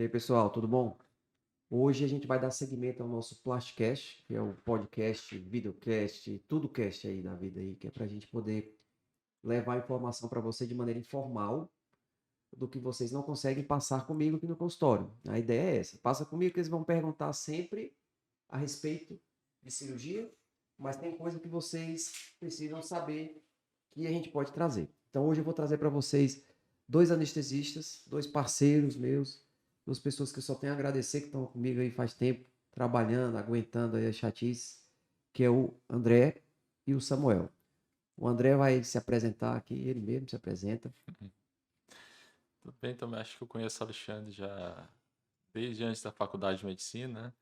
E aí, pessoal, tudo bom? Hoje a gente vai dar seguimento ao nosso Plasticast, que é o podcast, videocast, tudo cast aí da vida aí, que é para a gente poder levar informação para você de maneira informal, do que vocês não conseguem passar comigo aqui no consultório. A ideia é essa. Passa comigo que eles vão perguntar sempre a respeito de cirurgia, mas tem coisa que vocês precisam saber que a gente pode trazer. Então hoje eu vou trazer para vocês dois anestesistas, dois parceiros meus, duas pessoas que eu só tenho a agradecer que estão comigo aí faz tempo, trabalhando, aguentando aí a chatice, que é o André e o Samuel. O André vai se apresentar aqui, ele mesmo se apresenta. Tudo bem, também acho que eu conheço o Alexandre já desde antes da faculdade de medicina, né?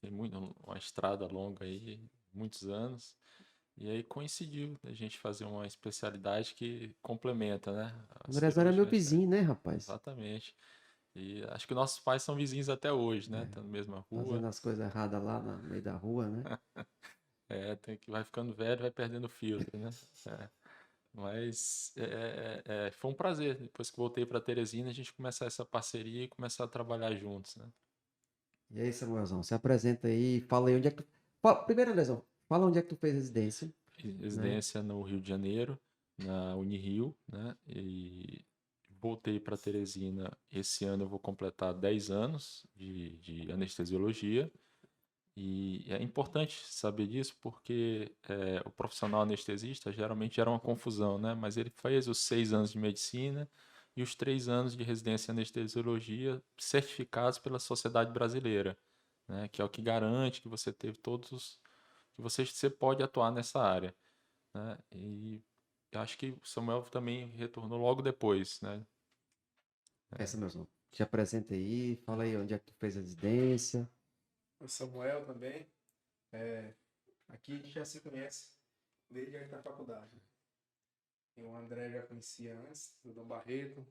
Tem uma estrada longa aí, muitos anos. E aí coincidiu a gente fazer uma especialidade que complementa, né? A O Andrezão era meu cirurgia. vizinho, né, rapaz? Exatamente. E acho que nossos pais são vizinhos até hoje, né? É, Tá na mesma rua. fazendo as coisas erradas lá no meio da rua, né? Vai ficando velho, vai perdendo o filtro, né? É. Mas foi um prazer. Depois que voltei para Teresina, a gente começar essa parceria e começar a trabalhar juntos, né? E aí, Samuelzão, se apresenta aí, fala aí onde é que tu... Primeiro, Andrezão, fala onde é que tu fez residência, né? Residência no Rio de Janeiro, na Unirio, né? E voltei para Teresina. Esse ano eu vou completar 10 anos de anestesiologia. E é importante saber disso porque o profissional anestesista geralmente gera uma confusão, né? Mas ele fez os 6 anos de medicina e os 3 anos de residência em anestesiologia certificados pela Sociedade Brasileira, né? Que é o que garante que você teve todos que você pode atuar nessa área, né? E eu acho que o Samuel também retornou logo depois, né? Essa, Samuelzão, te apresenta aí, fala aí onde é que tu fez residência. O Samuel também. Aqui a gente já se conhece desde antes da faculdade. E o André já conhecia antes, do Dom Barreto.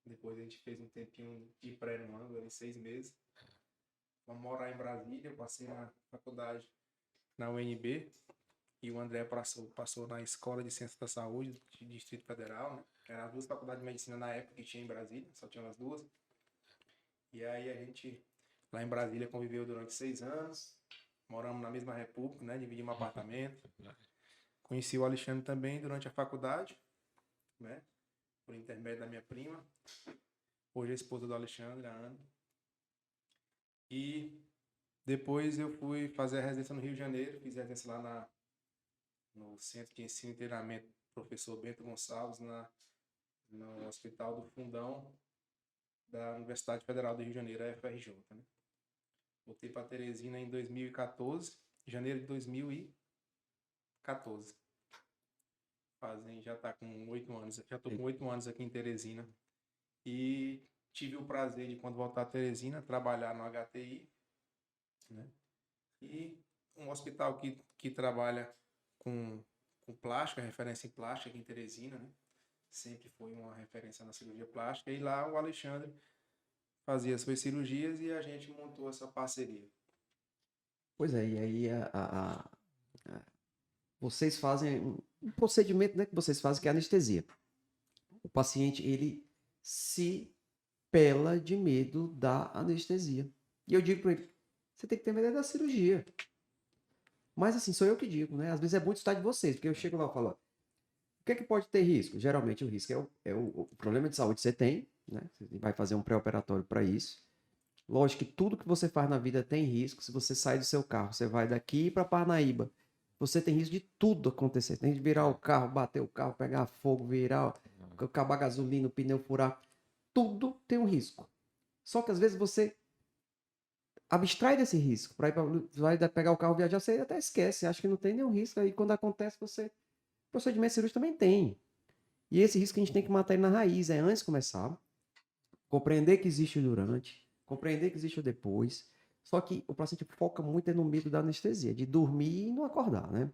Depois a gente fez um tempinho de pré no ângulo, ali 6 meses. Vamos morar em Brasília, eu passei na faculdade na UNB. E o André passou na Escola de Ciências da Saúde do Distrito Federal, né? Eram as duas faculdades de medicina na época que tinha em Brasília, só tinham as duas. E aí a gente, lá em Brasília, conviveu durante 6 anos. Moramos na mesma república, né? Dividimos um apartamento. Conheci o Alexandre também durante a faculdade, né? Por intermédio da minha prima. Hoje é a esposa do Alexandre, a Ana. E depois eu fui fazer a residência no Rio de Janeiro. Fiz a residência lá no Centro de Ensino e Treinamento Professor Bento Gonçalves, no Hospital do Fundão da Universidade Federal do Rio de Janeiro, a UFRJ, né? Voltei para Teresina em 2014, janeiro de 2014. Já tá com 8 anos, já tô com 8 anos aqui em Teresina. E tive o prazer de, quando voltar a Teresina, trabalhar no HTI, né? E um hospital que trabalha com plástica, referência em plástica aqui em Teresina, né? Sempre foi uma referência na cirurgia plástica. E lá o Alexandre fazia suas cirurgias e a gente montou essa parceria. Pois é, e aí vocês fazem um procedimento, né, que vocês fazem que é anestesia. O paciente, ele se pela de medo da anestesia. E eu digo para ele, você tem que ter medo da cirurgia. Mas assim, sou eu que digo, né? Às vezes é muito estar de vocês, porque eu chego lá e falo, o que é que pode ter risco? Geralmente o risco é o problema de saúde que você tem, né? Você vai fazer um pré-operatório para isso. Lógico que tudo que você faz na vida tem risco. Se você sai do seu carro, você vai daqui para Parnaíba, você tem risco de tudo acontecer. Tem de virar o carro, bater o carro, pegar fogo, virar, acabar a gasolina, o pneu furar. Tudo tem um risco. Só que às vezes você abstrai desse risco. Para ir vai pegar o carro, viajar, você até esquece, acha que não tem nenhum risco. Aí quando acontece, você. Procedimento cirúrgico também tem. E esse risco a gente tem que matar ele na raiz, é antes de começar. Compreender que existe o durante, compreender que existe o depois. Só que o paciente foca muito no medo da anestesia, de dormir e não acordar, né?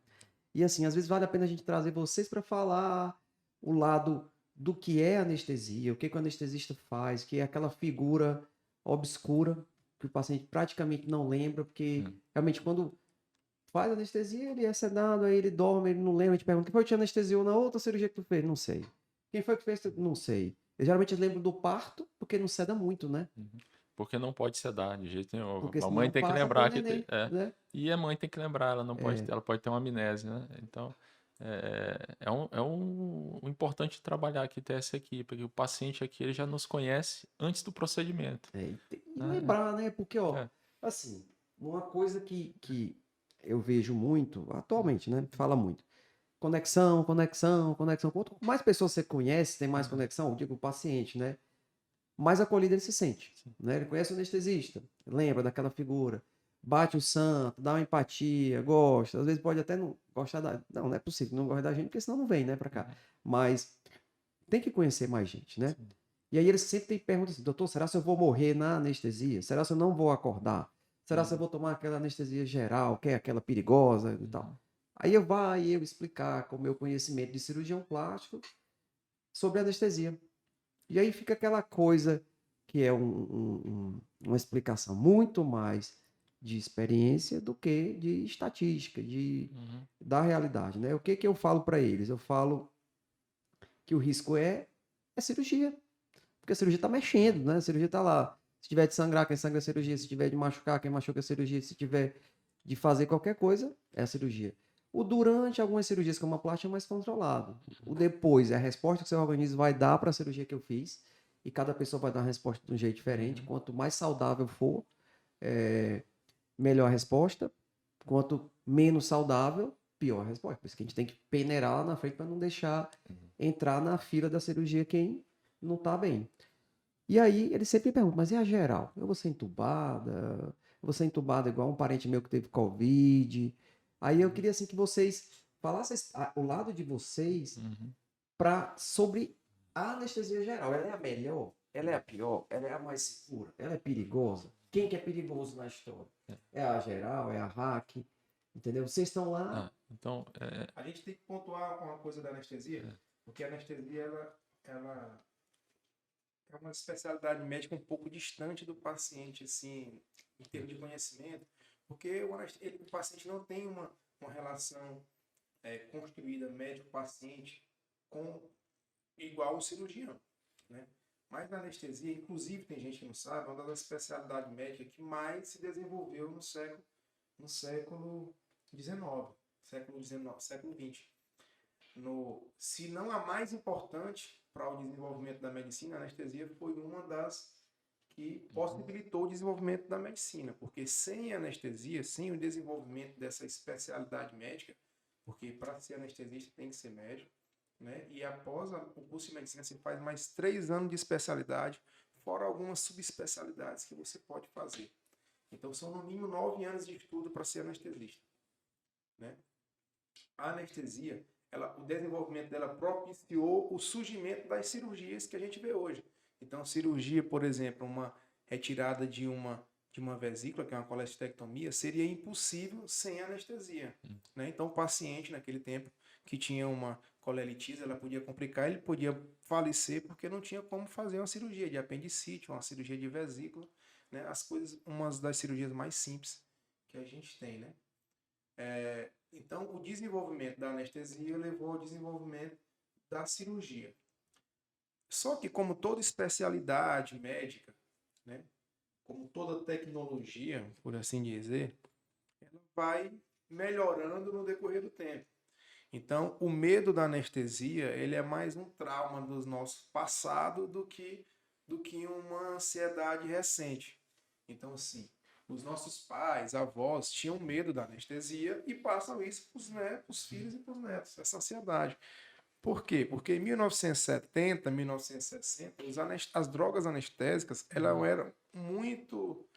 E assim, às vezes vale a pena a gente trazer vocês para falar o lado do que é anestesia, o que o anestesista faz, que é aquela figura obscura que o paciente praticamente não lembra, porque realmente quando faz anestesia, ele é sedado, aí ele dorme, ele não lembra, a gente pergunta, quem foi que te anestesiou na outra cirurgia que tu fez? Não sei. Quem foi que fez? Não sei. Eu geralmente lembro do parto, porque não ceda muito, né? porque não pode sedar de jeito nenhum. Porque A mãe senão tem que passa pro lembrar que neném, é. né? E a mãe tem que lembrar, ela não pode, É, ela pode ter uma amnésia, né? Então, o importante trabalhar aqui, ter essa equipe, porque o paciente aqui ele já nos conhece antes do procedimento, e né? lembrar, né? Porque, ó, É. assim, uma coisa que eu vejo muito, atualmente, né? Fala muito. Conexão, conexão, conexão. Quanto mais pessoas você conhece, tem mais Uhum. conexão, eu digo o paciente, né? Mais acolhido ele se sente, Sim. né? Ele conhece o anestesista, lembra daquela figura, bate o santo, dá uma empatia, gosta, às vezes pode até não gostar da... Não, não é possível, não gosta da gente, porque senão não vem, né, pra cá. Uhum. Mas tem que conhecer mais gente, né? Sim. E aí eles sempre têm perguntas assim, doutor, será se eu vou morrer na anestesia? Será se eu não vou acordar? Será se eu vou tomar aquela anestesia geral, que é aquela perigosa e tal? Uhum. Aí eu explicar com o meu conhecimento de cirurgião plástico sobre anestesia. E aí fica aquela coisa que é uma explicação muito mais de experiência do que de estatística, Uhum. da realidade, né? O que que eu falo para eles? Eu falo que o risco é cirurgia, porque a cirurgia está mexendo, né? A cirurgia está lá. Se tiver de sangrar, quem sangra é cirurgia. Se tiver de machucar, quem machuca é cirurgia. Se tiver de fazer qualquer coisa, é a cirurgia. O durante algumas cirurgias, como a plástica, é mais controlado. O depois é a resposta que o seu organismo vai dar para a cirurgia que eu fiz. E cada pessoa vai dar uma resposta de um jeito diferente. Uhum. Quanto mais saudável for, melhor a resposta. Quanto menos saudável, pior a resposta. Por isso que a gente tem que peneirar lá na frente para não deixar entrar na fila da cirurgia quem não está bem. E aí ele sempre pergunta, mas e a geral? Eu vou ser entubada? Eu vou ser entubada igual um parente meu que teve Covid? Aí eu queria assim que vocês falassem o lado de vocês Uhum. sobre a anestesia geral. Ela é a melhor? Ela é a pior? Ela é a mais segura? Ela é perigosa? Quem que é perigoso na história? É a geral? É a hack? Entendeu? Vocês estão lá. Então, A gente tem que pontuar uma coisa da anestesia, porque a anestesia ela é uma especialidade médica um pouco distante do paciente, assim, em termos de conhecimento, porque o paciente não tem uma relação construída médico-paciente com igual o cirurgião, né? Mas na anestesia, inclusive, tem gente que não sabe, é uma das especialidades médicas que mais se desenvolveu no século XIX, século XX. Se não a mais importante para o desenvolvimento da medicina, a anestesia foi uma das que possibilitou o desenvolvimento da medicina, porque sem anestesia, sem o desenvolvimento dessa especialidade médica, porque para ser anestesista tem que ser médico, né? E após o curso de medicina você faz mais 3 anos de especialidade, fora algumas subespecialidades que você pode fazer. Então são no mínimo 9 anos de estudo para ser anestesista, né? A anestesia, o desenvolvimento dela propiciou o surgimento das cirurgias que a gente vê hoje. Então, cirurgia, por exemplo, uma retirada de uma vesícula, que é uma colestectomia, seria impossível sem anestesia, né? Então, o paciente, naquele tempo, que tinha uma colelitise, ela podia complicar, ele podia falecer porque não tinha como fazer uma cirurgia de apendicite, uma cirurgia de vesícula, né? Uma das cirurgias mais simples que a gente tem, né? Então, o desenvolvimento da anestesia levou ao desenvolvimento da cirurgia. Só que, como toda especialidade médica, né, como toda tecnologia, por assim dizer, ela vai melhorando no decorrer do tempo. Então, o medo da anestesia, ele é mais um trauma do nosso passado do que uma ansiedade recente. Então, assim, os nossos pais, avós, tinham medo da anestesia e passam isso para os netos, filhos e para os netos, essa ansiedade. Por quê? Porque em 1970, 1960, as drogas anestésicas elas eram muito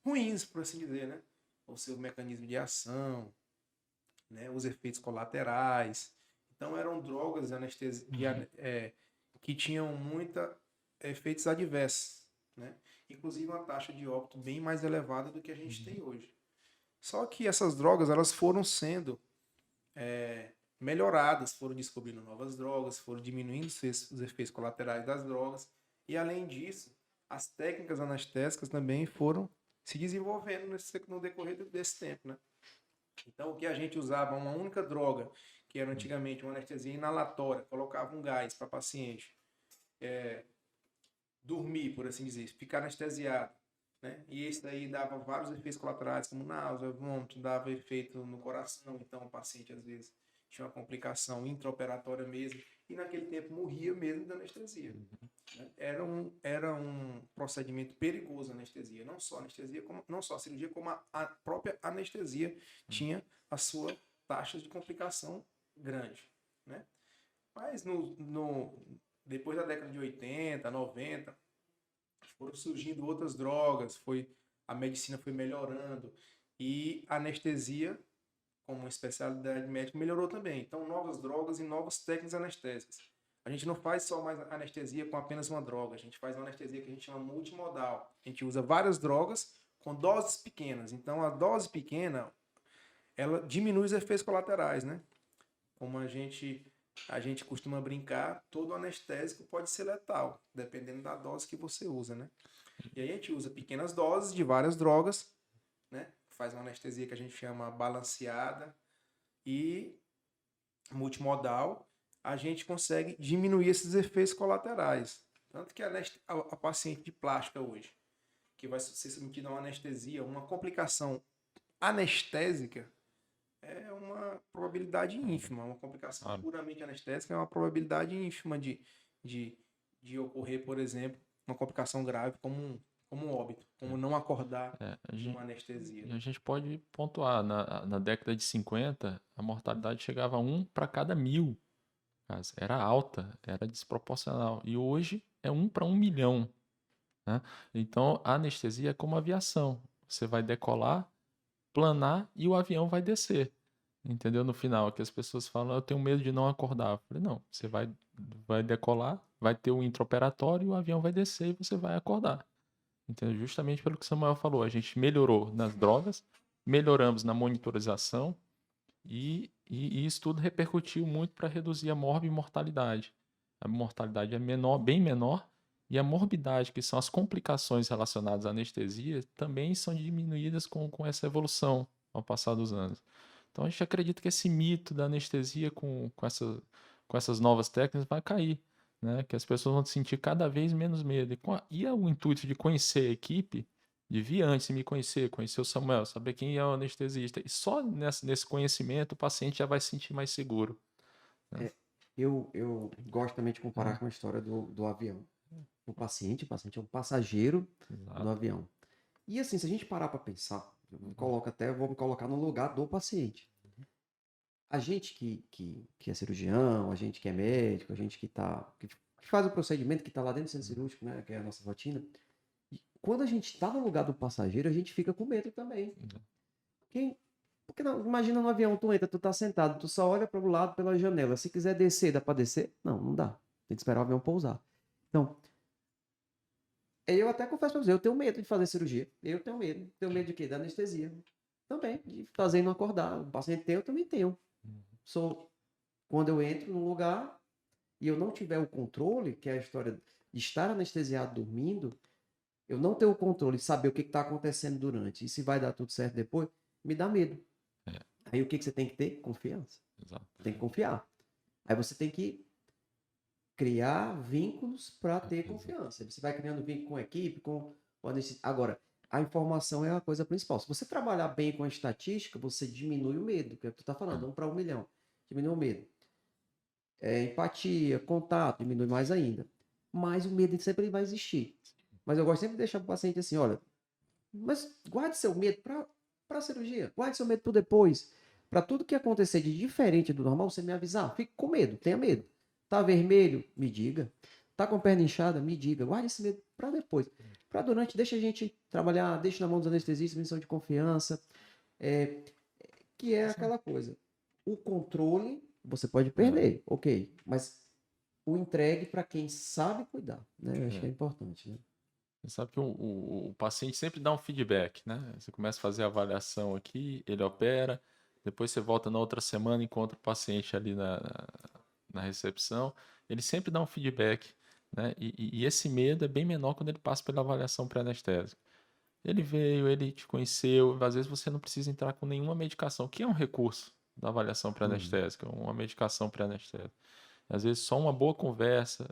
ruins, por assim dizer, né? O seu mecanismo de ação, né? Os efeitos colaterais. Então, eram drogas que tinham muitos efeitos adversos, né? Inclusive uma taxa de óbito bem mais elevada do que a gente tem hoje. Só que essas drogas elas foram sendo melhoradas, foram descobrindo novas drogas, foram diminuindo os efeitos colaterais das drogas. E, além disso, as técnicas anestésicas também foram se desenvolvendo no decorrer desse tempo, né? Então, o que a gente usava, uma única droga, que era antigamente uma anestesia inalatória, colocava um gás para paciente. dormir, por assim dizer, ficar anestesiado, né? E esse daí dava vários efeitos colaterais, como náusea, vômito, dava efeito no coração, então o paciente às vezes tinha uma complicação intraoperatória mesmo, e naquele tempo morria mesmo da anestesia. Né? Era um procedimento perigoso a anestesia, como, não só a cirurgia, como a própria anestesia tinha a sua taxa de complicação grande, né? Mas depois da década de 80, 90, foram surgindo outras drogas, a medicina foi melhorando e a anestesia, como uma especialidade médica, melhorou também. Então, novas drogas e novas técnicas anestésicas. A gente não faz só mais anestesia com apenas uma droga, a gente faz uma anestesia que a gente chama multimodal. A gente usa várias drogas com doses pequenas. Então, a dose pequena, ela diminui os efeitos colaterais, né? Como a gente costuma brincar, todo anestésico pode ser letal, dependendo da dose que você usa, né? E aí a gente usa pequenas doses de várias drogas, né? Faz uma anestesia que a gente chama balanceada e multimodal, a gente consegue diminuir esses efeitos colaterais. Tanto que a paciente de plástica hoje, que vai ser submetida a uma anestesia, uma complicação anestésica, é uma probabilidade ínfima. Uma complicação puramente anestésica é uma probabilidade ínfima de ocorrer, por exemplo, uma complicação grave como um óbito, como não acordar de uma anestesia. A gente pode pontuar, na década de 50, a mortalidade chegava a 1 para cada 1000. Era alta, era desproporcional. E hoje é 1 para 1 milhão. Né? Então, a anestesia é como aviação. Você vai decolar, planar e o avião vai descer. Entendeu? No final, que as pessoas falam, eu tenho medo de não acordar. Eu falei, não, você vai decolar, vai ter o intraoperatório e o avião vai descer e você vai acordar. Entendeu? Justamente pelo que o Samuel falou, a gente melhorou nas drogas, melhoramos na monitorização e isso tudo repercutiu muito para reduzir a morbimortalidade. A mortalidade é menor, bem menor, e a morbidade, que são as complicações relacionadas à anestesia, também são diminuídas com essa evolução ao passar dos anos. Então a gente acredita que esse mito da anestesia com essas novas técnicas vai cair, né? Que as pessoas vão sentir cada vez menos medo. E o intuito de conhecer a equipe, de vir antes de me conhecer o Samuel, saber quem é o anestesista. E só nesse conhecimento o paciente já vai se sentir mais seguro. Né? Eu gosto também de comparar com a história do avião. O paciente é um passageiro do avião. E assim, se a gente parar para pensar, vou me colocar no lugar do paciente. A gente que é cirurgião, a gente que é médico, a gente que faz o procedimento, que está lá dentro do centro cirúrgico, né, que é a nossa rotina, quando a gente está no lugar do passageiro, a gente fica com medo também. Porque imagina no avião, tu entra, tu tá sentado, tu só olha para o lado pela janela. Se quiser descer, dá para descer? Não dá. Tem que esperar o avião pousar. Então, eu até confesso para você, eu tenho medo de fazer cirurgia. Eu tenho medo. Tenho medo de quê? Da anestesia. Também, de fazer e não acordar. O paciente tem, eu também tenho. Quando eu entro num lugar e eu não tiver o controle, que é a história de estar anestesiado dormindo, eu não ter o controle de saber o que está acontecendo durante e se vai dar tudo certo depois, me dá medo. Aí o que você tem que ter? Confiança. Exato. Tem que confiar. Aí você tem que criar vínculos para ter confiança. Você vai criando vínculo com a equipe, com o anestesista. Agora, a informação é a coisa principal. Se você trabalhar bem com a estatística, você diminui o medo, que é o que tu está falando, 1 para 1 milhão. Diminui o medo. Empatia, contato, diminui mais ainda. Mas o medo sempre vai existir. Mas eu gosto sempre de deixar para o paciente assim, olha, mas guarde seu medo para a cirurgia, guarde seu medo para depois. Para tudo que acontecer de diferente do normal, você me avisar. Fique com medo, tenha medo. Tá vermelho? Me diga. Tá com a perna inchada? Me diga. Guarde esse medo para depois. Para durante, deixa a gente trabalhar, deixa na mão dos anestesistas, missão de confiança. Que é aquela coisa. O controle, você pode perder, ok. Mas o entregue para quem sabe cuidar, né? Eu acho que é importante, né? Você sabe que o paciente sempre dá um feedback, né? Você começa a fazer a avaliação aqui, ele opera, depois você volta na outra semana, encontra o paciente ali na recepção, ele sempre dá um feedback, né? E esse medo é bem menor quando ele passa pela avaliação pré-anestésica. Ele veio, ele te conheceu, às vezes você não precisa entrar com nenhuma medicação, que é um recurso da avaliação pré-anestésica, uma medicação pré-anestésica. Às vezes só uma boa conversa,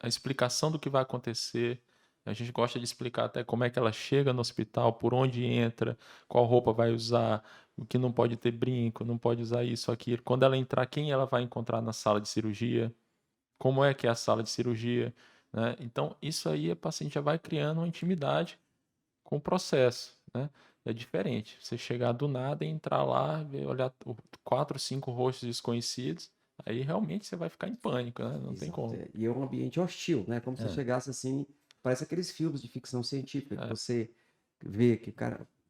a explicação do que vai acontecer, A gente gosta de explicar até como é que ela chega no hospital, por onde entra, qual roupa vai usar, o que não pode ter brinco, não pode usar isso, aquilo. Quando ela entrar, quem ela vai encontrar na sala de cirurgia, como é que é a sala de cirurgia, né? Então, isso aí a paciente já vai criando uma intimidade com o processo, né? É diferente. Você chegar do nada e entrar lá, olhar 4, 5 rostos desconhecidos, aí realmente você vai ficar em pânico, né? Não tem Exato. como. E é um ambiente hostil, né? Como se você É, chegasse assim, parece aqueles filmes de ficção científica que é, você vê que o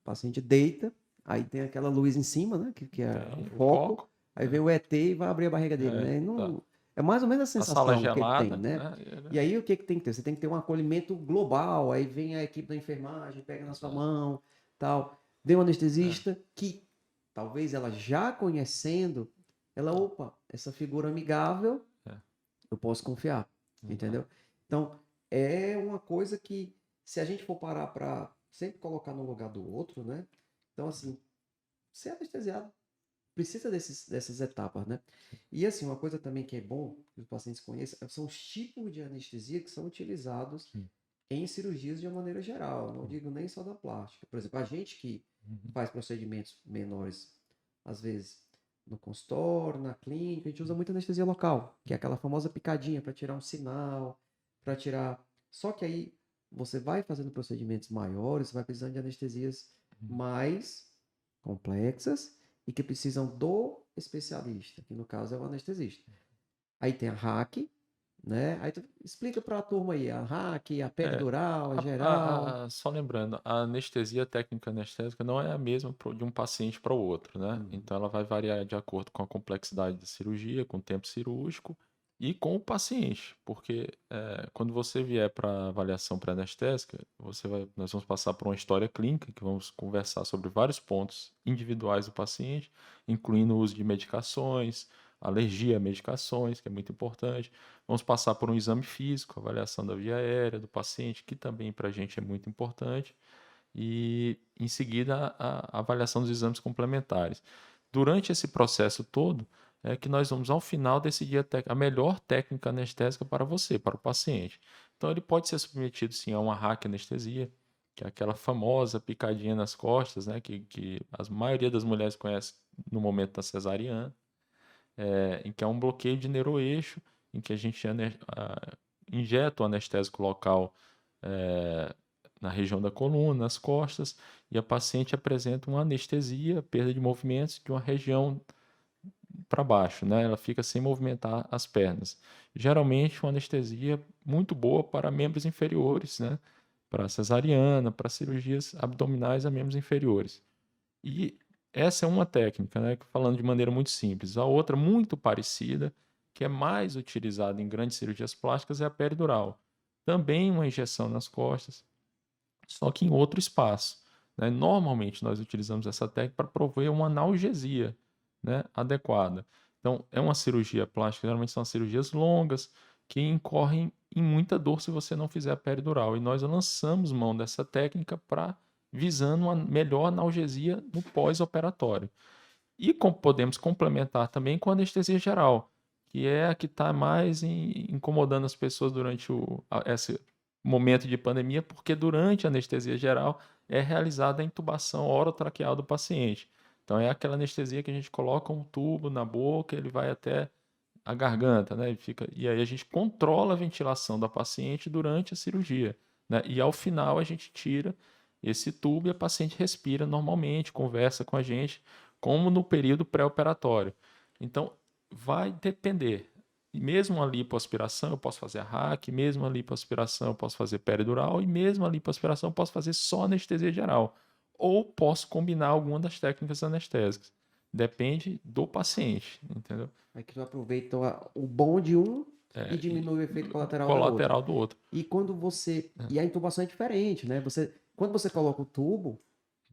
paciente deita, aí tem aquela luz em cima, né? Que é o tem o foco, foco, aí vem o ET e vai abrir a barriga dele, né? E tá. não, é mais ou menos a A sala sensação que ele tem, gelada, né? né? E aí o que que tem que ter? Você tem que ter um acolhimento global, aí vem a equipe da enfermagem, pega na sua mão, tal. Vem o É, anestesista que talvez ela já conhecendo, ela, opa, essa figura amigável, é, eu posso confiar, exato. entendeu? Então, é uma coisa que, se a gente for parar para sempre colocar no lugar do outro, né? Então, assim, ser anestesiado precisa dessas etapas, né? E, assim, uma coisa também que é bom que os pacientes conheçam são os tipos de anestesia que são utilizados Sim. em cirurgias de uma maneira geral. Não digo nem só da plástica. Por exemplo, a gente que Uhum. faz procedimentos menores, às vezes no consultório, na clínica, a gente usa muito anestesia local, que é aquela famosa picadinha para tirar um sinal, para tirar. Só que aí você vai fazendo procedimentos maiores, você vai precisando de anestesias mais complexas e que precisam do especialista, que no caso é o anestesista. Aí tem a hack, né? Aí tu explica para a turma aí, a hack, a É, peridural, a geral. só lembrando, a anestesia técnica anestésica não é a mesma de um paciente para o outro, né? Uhum. Então ela vai variar de acordo com a complexidade da cirurgia, com o tempo cirúrgico e com o paciente, porque quando você vier para avaliação pré-anestésica, nós vamos passar por uma história clínica, que vamos conversar sobre vários pontos individuais do paciente, incluindo o uso de medicações, alergia a medicações, que é muito importante. Vamos passar por um exame físico, avaliação da via aérea do paciente, que também para a gente é muito importante, e em seguida a avaliação dos exames complementares. Durante esse processo todo, é que nós vamos ao final decidir a melhor técnica anestésica para você, para o paciente. Então ele pode ser submetido sim a uma raquianestesia, que é aquela famosa picadinha nas costas, né, que a maioria das mulheres conhece no momento da cesariana, em que é um bloqueio de neuroeixo, em que a gente injeta o anestésico local na região da coluna, nas costas, e a paciente apresenta uma anestesia, perda de movimentos de uma região para baixo, né? Ela fica sem movimentar as pernas. Geralmente uma anestesia muito boa para membros inferiores, né? Para cesariana, para cirurgias abdominais a membros inferiores. E essa é uma técnica, né? Falando de maneira muito simples. A outra, muito parecida, que é mais utilizada em grandes cirurgias plásticas, é a peridural. Também uma injeção nas costas, só que em outro espaço, né? Normalmente nós utilizamos essa técnica para prover uma analgesia, né, adequada. Então, é uma cirurgia plástica, geralmente são cirurgias longas, que incorrem em muita dor se você não fizer a peridural. E nós lançamos mão dessa técnica para visando uma melhor analgesia no pós-operatório. E podemos complementar também com anestesia geral, que é a que está mais incomodando as pessoas durante esse momento de pandemia, porque durante a anestesia geral é realizada a intubação orotraqueal do paciente. Então é aquela anestesia que a gente coloca um tubo na boca, ele vai até a garganta, né? E aí a gente controla a ventilação da paciente durante a cirurgia, né? E ao final a gente tira esse tubo e a paciente respira normalmente, conversa com a gente, como no período pré-operatório. Então, vai depender. E mesmo a lipoaspiração eu posso fazer a hack, mesmo a lipoaspiração eu posso fazer peridural e mesmo a lipoaspiração eu posso fazer só anestesia geral. Ou posso combinar alguma das técnicas anestésicas. Depende do paciente, entendeu? Aí que tu aproveita o bom de um e E diminui o efeito colateral da outra. colateral do outro. E quando você. E a intubação é diferente, né? Quando você coloca o tubo,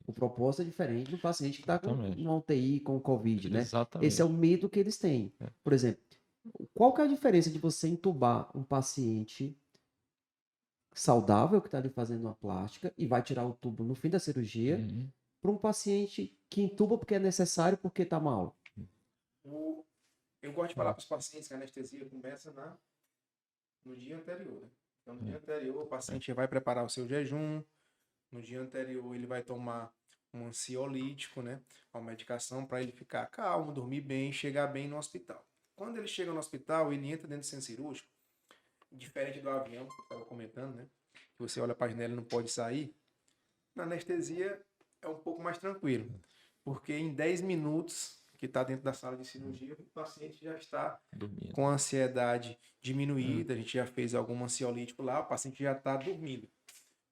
o propósito é diferente do paciente que está Exatamente. no UTI com o Covid, né? Esse é o Exatamente. medo que eles têm. É. Por exemplo, qual que é a diferença de você intubar um paciente saudável que está ali fazendo uma plástica e vai tirar o tubo no fim da cirurgia Uhum. para um paciente que intuba porque é necessário porque está mal? Eu gosto de falar para os pacientes que a anestesia começa no dia anterior, né? Então, no dia anterior, o paciente vai preparar o seu jejum. No dia anterior, ele vai tomar um ansiolítico, né? Uma medicação para ele ficar calmo, dormir bem, chegar bem no hospital. Quando ele chega no hospital, ele entra dentro do centro cirúrgico, diferente do avião, que eu estava comentando, né? Que você olha para a janela e não pode sair. Na anestesia é um pouco mais tranquilo, porque em 10 minutos que está dentro da sala de cirurgia, o paciente já está Dormindo. com a ansiedade diminuída, a gente já fez algum ansiolítico lá, o paciente já está dormindo.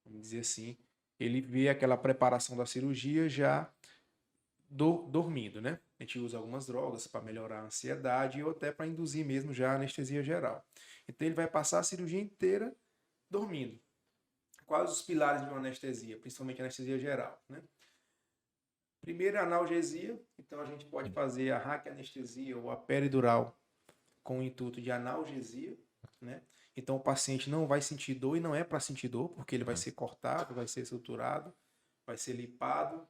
Vamos dizer assim, ele vê aquela preparação da cirurgia já dormindo, né? A gente usa algumas drogas para melhorar a ansiedade ou até para induzir mesmo já a anestesia geral. Então ele vai passar a cirurgia inteira dormindo. Quais os pilares de uma anestesia, principalmente anestesia geral, né? Primeiro, a analgesia. Então a gente pode fazer a raquianestesia ou a peridural com o intuito de analgesia, né? Então o paciente não vai sentir dor e não é para sentir dor, porque ele vai ser cortado, vai ser suturado, vai ser lipado,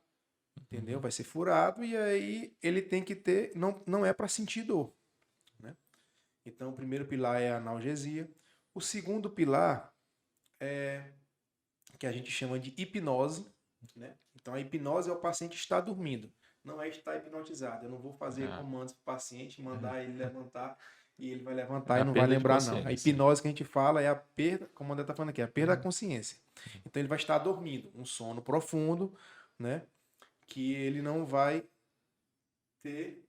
entendeu? Vai ser furado e aí ele tem que ter, não é para sentir dor, né? Então o primeiro pilar é a analgesia. O segundo pilar é que a gente chama de hipnose, né? Então a hipnose é o paciente estar dormindo, não é estar hipnotizado. Eu não vou fazer comandos para o paciente, mandar ele levantar e ele vai levantar e não vai lembrar não. A hipnose que a gente fala é a perda, como o André está falando aqui, a perda da consciência. Então ele vai estar dormindo, um sono profundo, né? Que ele não vai ter,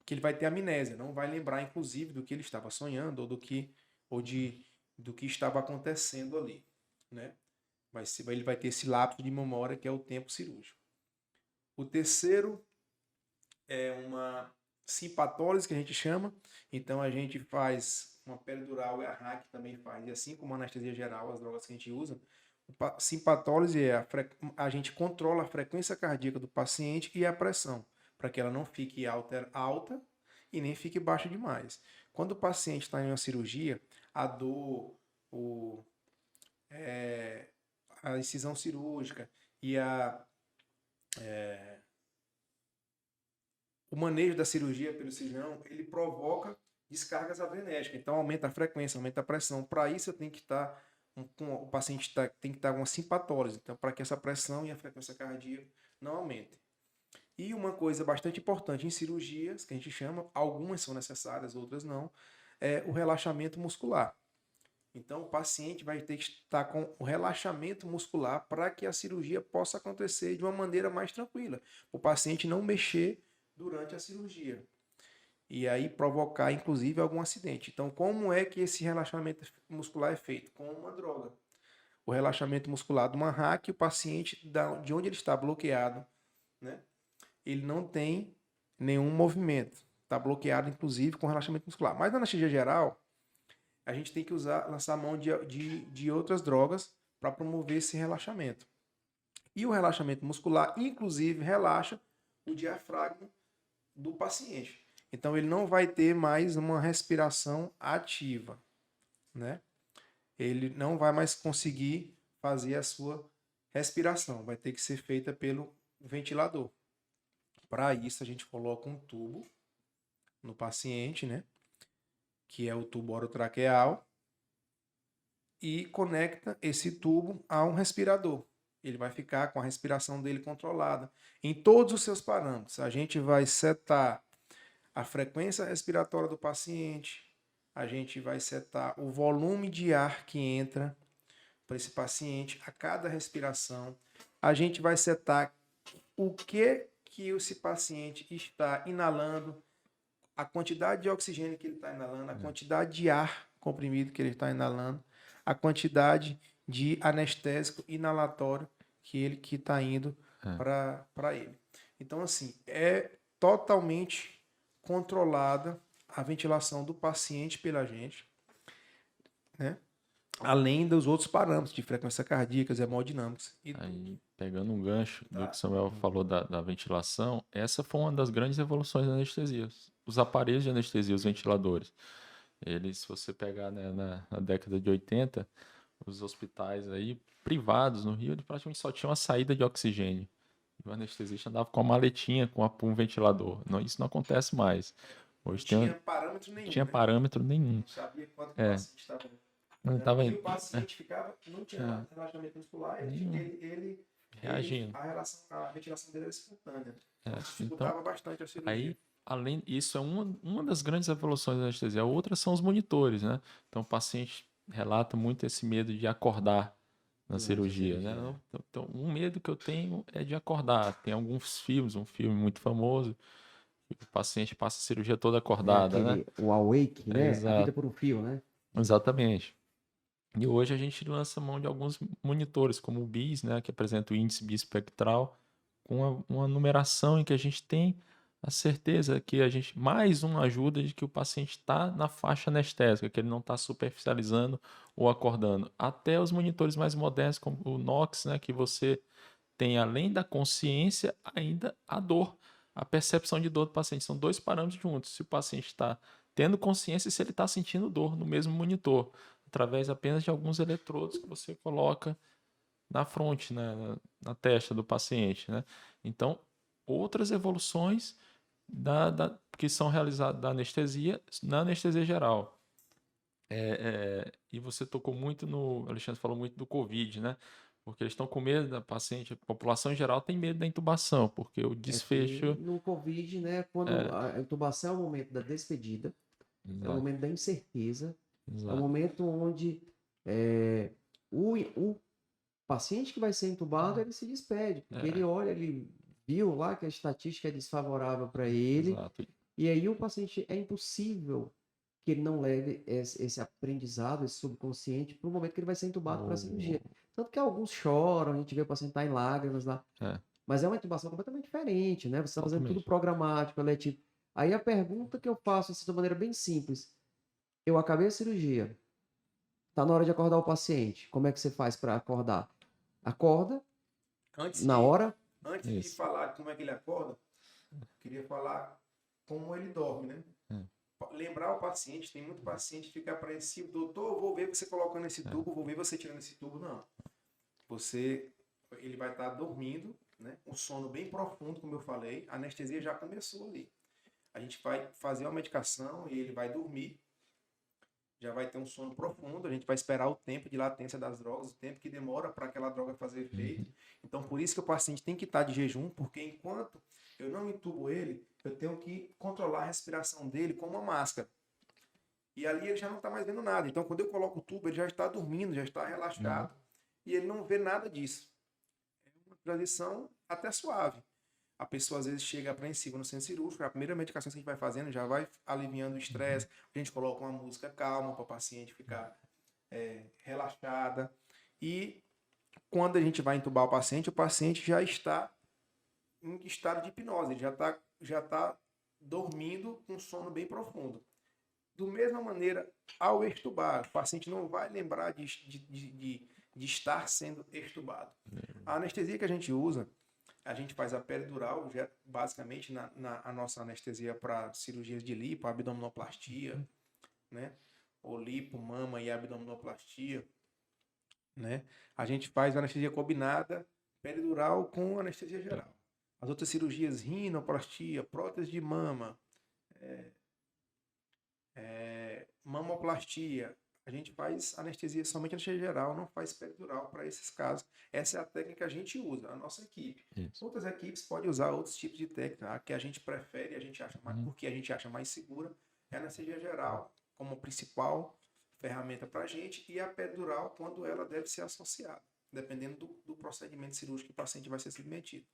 que ele vai ter amnésia, não vai lembrar inclusive do que ele estava sonhando ou do que estava acontecendo ali, né? Ele vai ter esse lapso de memória que é o tempo cirúrgico. O terceiro é uma simpatólise que a gente chama. Então a gente faz uma peridural e a RAC também faz. E assim como a anestesia geral, as drogas que a gente usa, simpatólise é a gente controla a frequência cardíaca do paciente e a pressão, para que ela não fique alta e nem fique baixa demais. Quando o paciente está em uma cirurgia, a dor, a incisão cirúrgica e o manejo da cirurgia pelo cirurgião, ele provoca descargas adrenérgicas. Então aumenta a frequência, aumenta a pressão. Para isso eu tenho que estar o paciente tem que estar com uma simpatólise, então para que essa pressão e a frequência cardíaca não aumentem. E uma coisa bastante importante em cirurgias, que a gente chama, algumas são necessárias, outras não, é o relaxamento muscular. Então, o paciente vai ter que estar com o relaxamento muscular para que a cirurgia possa acontecer de uma maneira mais tranquila. O paciente não mexer durante a cirurgia. E aí provocar, inclusive, algum acidente. Então, como é que esse relaxamento muscular é feito? Com uma droga. O relaxamento muscular de uma RAC, o paciente, de onde ele está bloqueado, né? Ele não tem nenhum movimento. Está bloqueado, inclusive, com relaxamento muscular. Mas na anestesia geral, a gente tem que lançar a mão de outras drogas para promover esse relaxamento. E o relaxamento muscular, inclusive, relaxa o diafragma do paciente. Então, ele não vai ter mais uma respiração ativa, né? Ele não vai mais conseguir fazer a sua respiração. Vai ter que ser feita pelo ventilador. Para isso, a gente coloca um tubo no paciente, né? Que é o tubo orotraqueal, e conecta esse tubo a um respirador. Ele vai ficar com a respiração dele controlada em todos os seus parâmetros. A gente vai setar a frequência respiratória do paciente, a gente vai setar o volume de ar que entra para esse paciente a cada respiração. A gente vai setar o que esse paciente está inalando, a quantidade de oxigênio que ele está inalando, a quantidade de ar comprimido que ele está inalando, a quantidade de anestésico inalatório que está indo para ele. Então, assim, é totalmente controlada a ventilação do paciente pela gente, né? Além dos outros parâmetros de frequência cardíaca, hemodinâmicos. Aí, pegando um gancho do que o Samuel falou da ventilação, essa foi uma das grandes evoluções da anestesia. Os aparelhos de anestesia, os ventiladores. Eles, se você pegar, né, na década de 80, os hospitais aí, privados no Rio, praticamente só tinha uma saída de oxigênio. O anestesista andava com uma maletinha com um ventilador. Não, isso não acontece mais. Hoje não tinha parâmetro nenhum. Tinha parâmetro nenhum. Não sabia quanto o paciente estava. Não tava E o paciente ficava, não tinha relaxamento muscular, ele reagindo. a ventilação dele era espontânea. É, Então, dificultava bastante a cirurgia. Aí, além isso, é uma das grandes evoluções da anestesia. A outra são os monitores, né? Então, o paciente relata muito esse medo de acordar na cirurgia, né? Então, um medo que eu tenho é de acordar. Tem alguns filmes, um filme muito famoso, que o paciente passa a cirurgia toda acordada, né? O Awake, né? A Exato. vida por um fio, né? Exatamente. E hoje a gente lança mão de alguns monitores, como o BIS, né, que apresenta o índice bispectral, com uma numeração em que a gente tem a certeza que a gente, mais uma ajuda de que o paciente está na faixa anestésica, que ele não está superficializando ou acordando. Até os monitores mais modernos, como o NOx, né, que você tem, além da consciência, ainda a dor, a percepção de dor do paciente. São dois parâmetros juntos. Se o paciente está tendo consciência e se ele está sentindo dor no mesmo monitor, através apenas de alguns eletrodos que você coloca na fronte, na testa do paciente, né? Então, outras evoluções que são realizadas da anestesia na anestesia geral. E você tocou muito o Alexandre falou muito do Covid, né? Porque eles estão com medo da paciente, a população em geral tem medo da intubação, porque o desfecho... No Covid, né, quando a intubação é o momento da despedida, é o momento da incerteza, é o momento onde o paciente que vai ser intubado, ele se despede, porque ele olha, ele viu lá que a estatística é desfavorável para ele, Exato. e aí o paciente, é impossível que ele não leve esse aprendizado, esse subconsciente, para o momento que ele vai ser intubado para a cirurgia. Tanto que alguns choram, a gente vê o paciente estar em lágrimas lá. Mas é uma intubação completamente diferente, né? Você está fazendo tudo programático, eletivo. Aí a pergunta que eu faço, assim, de uma maneira bem simples. Eu acabei a cirurgia. Está na hora de acordar o paciente. Como é que você faz para acordar? Acorda na hora. Antes de falar como é que ele acorda, queria falar como ele dorme, né? Lembrar o paciente, tem muito paciente que fica apreensivo, doutor, vou ver você colocando esse tubo, vou ver você tirando esse tubo. Não. Ele vai estar dormindo, né? Um sono bem profundo, como eu falei, a anestesia já começou ali. A gente vai fazer uma medicação e ele vai dormir, já vai ter um sono profundo, a gente vai esperar o tempo de latência das drogas, o tempo que demora para aquela droga fazer efeito. Então, por isso que o paciente tem que estar de jejum, porque enquanto eu não intubo ele, eu tenho que controlar a respiração dele com uma máscara. E ali ele já não está mais vendo nada. Então, quando eu coloco o tubo, ele já está dormindo, já está relaxado. E ele não vê nada disso. É uma transição até suave. A pessoa, às vezes, chega apreensiva no centro cirúrgico. A primeira medicação que a gente vai fazendo já vai aliviando o estresse. A gente coloca uma música calma para o paciente ficar relaxada. E quando a gente vai intubar o paciente já está em estado de hipnose. Ele já tá dormindo com sono bem profundo. Do mesma maneira, ao extubar, o paciente não vai lembrar de estar sendo extubado. A anestesia que a gente usa, a gente faz a peridural, basicamente a nossa anestesia para cirurgias de lipo, abdominoplastia, né? Ou lipo, mama e abdominoplastia, né? A gente faz a anestesia combinada, peridural com anestesia geral. As outras cirurgias, rinoplastia, prótese de mama, mamoplastia, a gente faz anestesia somente anestesia geral, não faz peridural para esses casos. Essa é a técnica que a gente usa, a nossa equipe. Outras equipes podem usar outros tipos de técnica. A que a gente prefere, a gente acha mais, porque a gente acha mais segura, é a anestesia geral como principal ferramenta para a gente, e a peridural quando ela deve ser associada, dependendo do procedimento cirúrgico que o paciente vai ser submetido.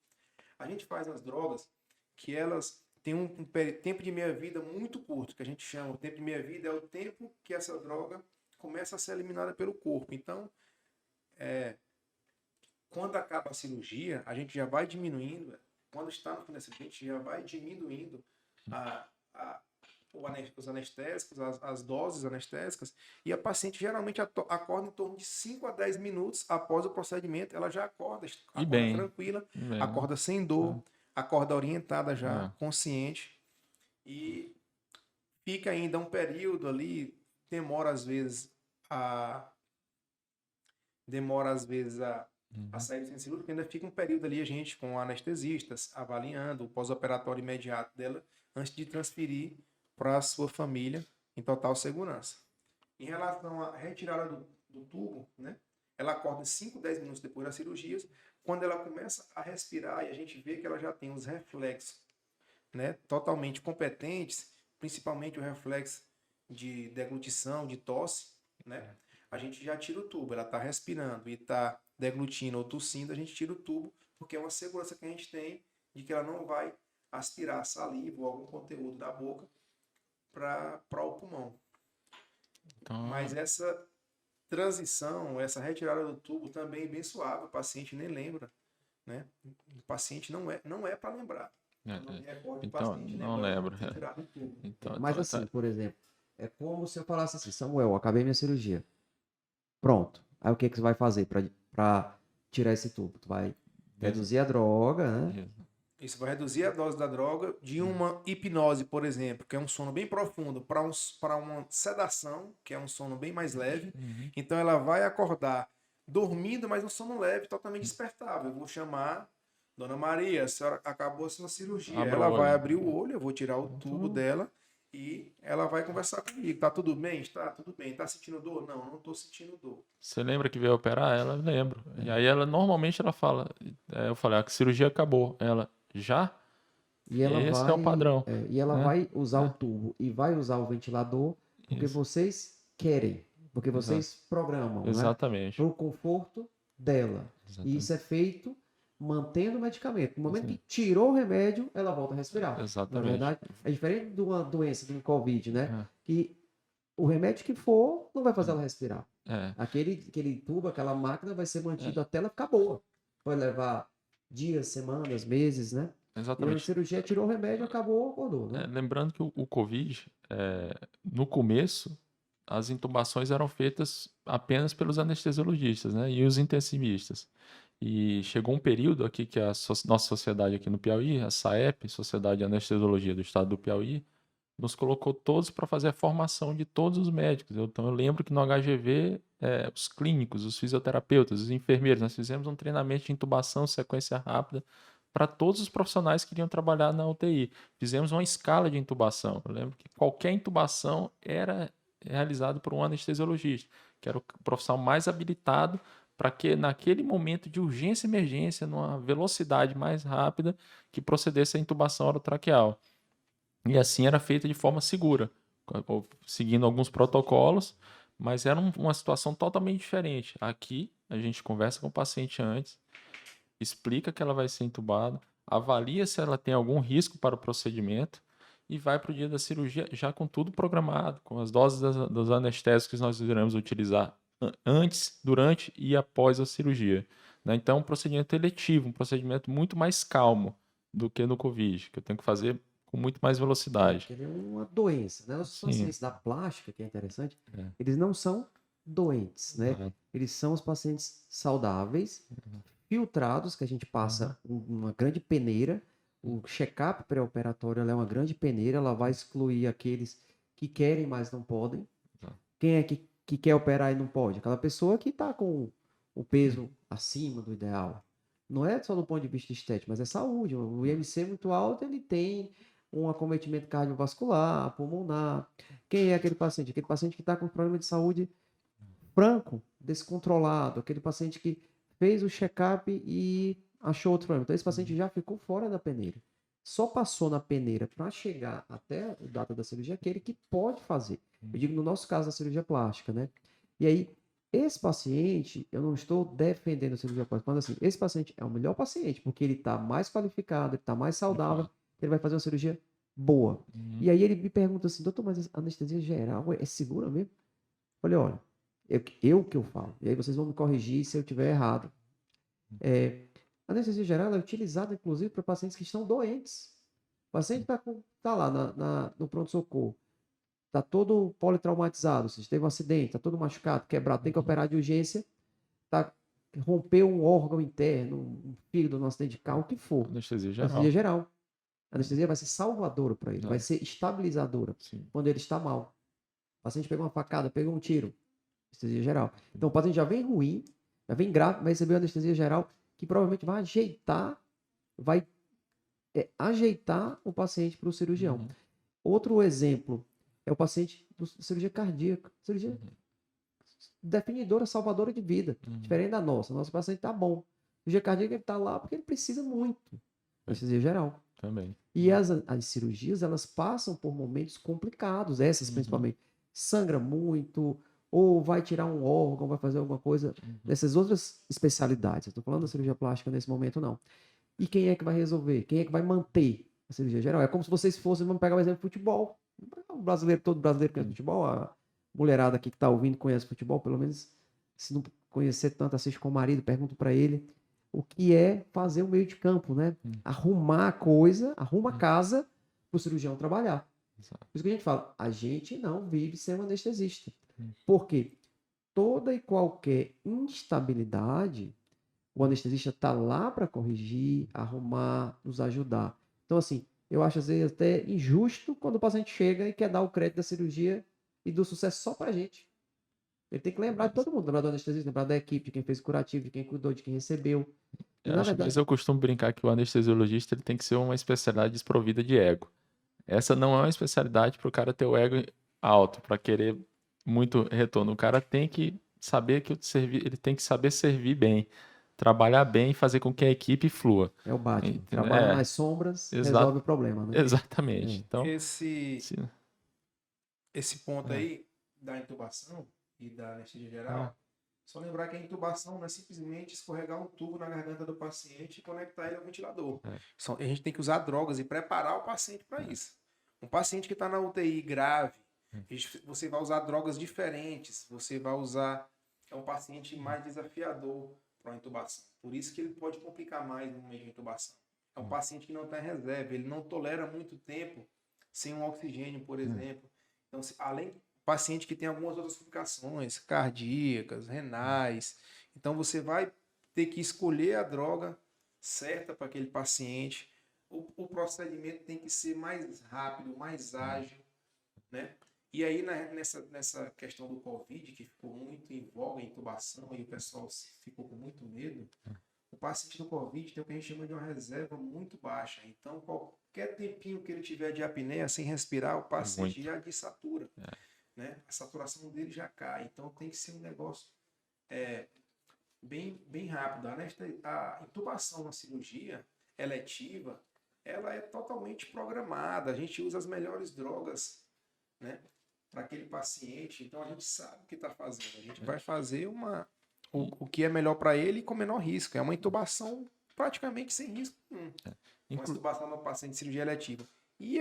A gente faz as drogas que elas têm um tempo de meia-vida muito curto, que a gente chama. O tempo de meia-vida é o tempo que essa droga começa a ser eliminada pelo corpo. Então, quando acaba a cirurgia, a gente já vai diminuindo, quando está no fim da cirurgia, a gente já vai diminuindo os anestésicos, as doses anestésicas, e a paciente geralmente acorda em torno de 5 a 10 minutos após o procedimento. Ela já acorda tranquila, acorda sem dor, acorda orientada já, consciente, e fica ainda um período ali, demora às vezes a sair do centro cirúrgico, ainda fica um período ali a gente com anestesistas avaliando o pós-operatório imediato dela antes de transferir para a sua família em total segurança. Em relação à retirada do tubo, né? Ela acorda 5, 10 minutos depois da cirurgia. Quando ela começa a respirar e a gente vê que ela já tem os reflexos, né, totalmente competentes, principalmente o reflexo de deglutição, de tosse, né? A gente já tira o tubo. Ela está respirando e está deglutindo ou tossindo, a gente tira o tubo, porque é uma segurança que a gente tem de que ela não vai aspirar saliva ou algum conteúdo da boca para o pulmão. Então, Mas essa transição, essa retirada do tubo também é bem suave, o paciente nem lembra, né? O paciente não é para lembrar. é, Eu não me recordo do então paciente não lembrando lembro. de ter tirado o tubo. Então, Mas então, assim, por exemplo, é como se eu falasse assim, Samuel, acabei minha cirurgia. Pronto. Aí o que que você vai fazer para tirar esse tubo? Tu vai reduzir a droga, né? Isso vai reduzir a dose da droga de uma hipnose, por exemplo, que é um sono bem profundo, para uma sedação, que é um sono bem mais leve. Uhum. Então ela vai acordar dormindo, mas um sono leve, totalmente despertável. Eu vou chamar Dona Maria, a senhora acabou a sua cirurgia. Abra o Ela vai olho. abrir o olho, eu vou tirar o tubo dela e ela vai conversar comigo. Tá tudo bem? Está tudo bem. Tá sentindo dor? Não, não tô sentindo dor. Você lembra que veio operar? Ela, lembro. E aí ela, normalmente ela fala, eu falei, a cirurgia acabou. Ela, já? E ela Esse é o vai, padrão, e ela né? vai usar o tubo e vai usar o ventilador porque Isso, vocês querem, porque vocês programam, né? exatamente. Para o conforto dela. E Exatamente. isso é feito mantendo o medicamento. No momento Sim. que tirou o remédio, ela volta a respirar. Na Exatamente. verdade, é diferente de uma doença, de um Covid, né? É. Que o remédio que for não vai fazer ela respirar. É, Aquele tubo, aquela máquina vai ser mantido até ela ficar boa. Vai levar dias, semanas, meses, né? E a exatamente. cirurgia tirou o remédio, acabou, acordou, né? Lembrando que o Covid, no começo, as intubações eram feitas apenas pelos anestesiologistas, né? E os intensivistas. E chegou um período aqui que a nossa sociedade aqui no Piauí, a SAEP, Sociedade de Anestesiologia do Estado do Piauí, nos colocou todos para fazer a formação de todos os médicos. Então, eu lembro que no HGV, os clínicos, os fisioterapeutas, os enfermeiros, nós fizemos um treinamento de intubação, sequência rápida, para todos os profissionais que iriam trabalhar na UTI. Fizemos uma escala de intubação. Eu lembro que qualquer intubação era realizada por um anestesiologista, que era o profissional mais habilitado para que naquele momento de urgência e emergência, numa velocidade mais rápida, que procedesse a intubação orotraqueal. E assim era feita de forma segura, seguindo alguns protocolos, mas era uma situação totalmente diferente. Aqui, a gente conversa com o paciente antes, explica que ela vai ser entubada, avalia se ela tem algum risco para o procedimento e vai para o dia da cirurgia já com tudo programado, com as doses dos anestésicos que nós iremos utilizar antes, durante e após a cirurgia. Né? Então, um procedimento eletivo, um procedimento muito mais calmo do que no Covid, que eu tenho que fazer com muito mais velocidade. Porque ele é uma doença, né? Os Sim. pacientes da plástica, que é interessante, É. eles não são doentes, né? Exato. Eles são os pacientes saudáveis, filtrados, que a gente passa uma grande peneira. O check-up pré-operatório ela é uma grande peneira, ela vai excluir aqueles que querem, mas não podem. Exato. Quem é que quer operar e não pode? Aquela pessoa que está com o peso acima do ideal. Não é só do ponto de vista estético, mas é saúde. O IMC muito alto, ele tem um acometimento cardiovascular, pulmonar. Quem é aquele paciente? Aquele paciente que está com problema de saúde franco, descontrolado, aquele paciente que fez o check-up e achou outro problema. Então, esse paciente já ficou fora da peneira. Só passou na peneira para chegar até a data da cirurgia aquele que pode fazer. Eu digo no nosso caso da cirurgia plástica, né? E aí, esse paciente, eu não estou defendendo a cirurgia plástica, mas assim, esse paciente é o melhor paciente, porque ele está mais qualificado, ele está mais saudável, ele vai fazer uma cirurgia boa. E aí ele me pergunta assim, doutor, mas a anestesia geral é segura mesmo? Eu falei, olha, eu que eu falo, e aí vocês vão me corrigir se eu estiver errado. A anestesia geral é utilizada, inclusive, para pacientes que estão doentes. O paciente está lá no pronto-socorro, está todo politraumatizado, ou seja, teve um acidente, está todo machucado, quebrado, tem que operar de urgência, rompeu um órgão interno, um fígado, um acidente de carro, o que for. Anestesia geral. Anestesia geral. A anestesia vai ser salvadora para ele, vai ser estabilizadora. Sim. Quando ele está mal. O paciente pegou uma facada, pegou um tiro. Anestesia geral. Então o paciente já vem ruim, já vem grave, vai receber uma anestesia geral que provavelmente vai ajeitar o paciente para o cirurgião. Outro exemplo, é o paciente da cirurgia cardíaca. Cirurgia definidora, salvadora de vida. Diferente da nossa. Nosso paciente tá bom. Cirurgia cardíaca ele tá lá porque ele precisa muito. Anestesia geral. Também. E as cirurgias, elas passam por momentos complicados, essas principalmente. Sangra muito, ou vai tirar um órgão, vai fazer alguma coisa dessas outras especialidades. Eu estou falando da cirurgia plástica nesse momento, não. E quem é que vai resolver? Quem é que vai manter a cirurgia geral? É como se vocês fossem, vamos pegar o exemplo de futebol. O brasileiro, todo brasileiro conhece futebol, a mulherada aqui que está ouvindo conhece futebol, pelo menos se não conhecer tanto, assiste com o marido, pergunta para ele o que é fazer o meio de campo, né? Arrumar a coisa, arruma a casa para o cirurgião trabalhar. Exato. Por isso que a gente fala, a gente não vive sem um anestesista. Porque toda e qualquer instabilidade, o anestesista está lá para corrigir, arrumar, nos ajudar. Então, assim, eu acho às vezes até injusto quando o paciente chega e quer dar o crédito da cirurgia e do sucesso só para a gente. Ele tem que lembrar de todo mundo, lembrar do anestesista, lembrar da equipe, de quem fez o curativo, de quem cuidou, de quem recebeu. E, na verdade, Mas eu costumo brincar que o anestesiologista ele tem que ser uma especialidade desprovida de ego. Essa não é uma especialidade para o cara ter o ego alto, para querer muito retorno. O cara tem que saber que ele tem que saber servir bem, trabalhar bem e fazer com que a equipe flua. é o Batman. Entendeu? Trabalha nas sombras, resolve o problema, né? Exatamente. Então, Esse ponto aí da intubação e da anestesia geral, só lembrar que a intubação não é simplesmente escorregar um tubo na garganta do paciente e conectar ele ao ventilador. A gente tem que usar drogas e preparar o paciente para isso. Um paciente que está na UTI grave, você vai usar drogas diferentes, você vai usar... É um paciente mais desafiador para a intubação. Por isso que ele pode complicar mais no meio de intubação. É um paciente que não está em reserva, ele não tolera muito tempo sem um oxigênio, por exemplo. Então, além paciente que tem algumas outras complicações cardíacas, renais. Então, você vai ter que escolher a droga certa para aquele paciente. O procedimento tem que ser mais rápido, mais ágil, né? E aí, nessa questão do Covid, que ficou muito em voga, a intubação, e o pessoal ficou com muito medo, o paciente do Covid tem o que a gente chama de uma reserva muito baixa. Então, qualquer tempinho que ele tiver de apneia, sem respirar, o paciente já desatura. Né? A saturação dele já cai. Então, tem que ser um negócio bem rápido. A intubação na cirurgia eletiva, ela é totalmente programada. A gente usa as melhores drogas, né, para aquele paciente. Então, a gente sabe o que está fazendo. A gente vai fazer o que é melhor para ele com menor risco. É uma intubação praticamente sem risco nenhum. Uma intubação no paciente de cirurgia eletiva. E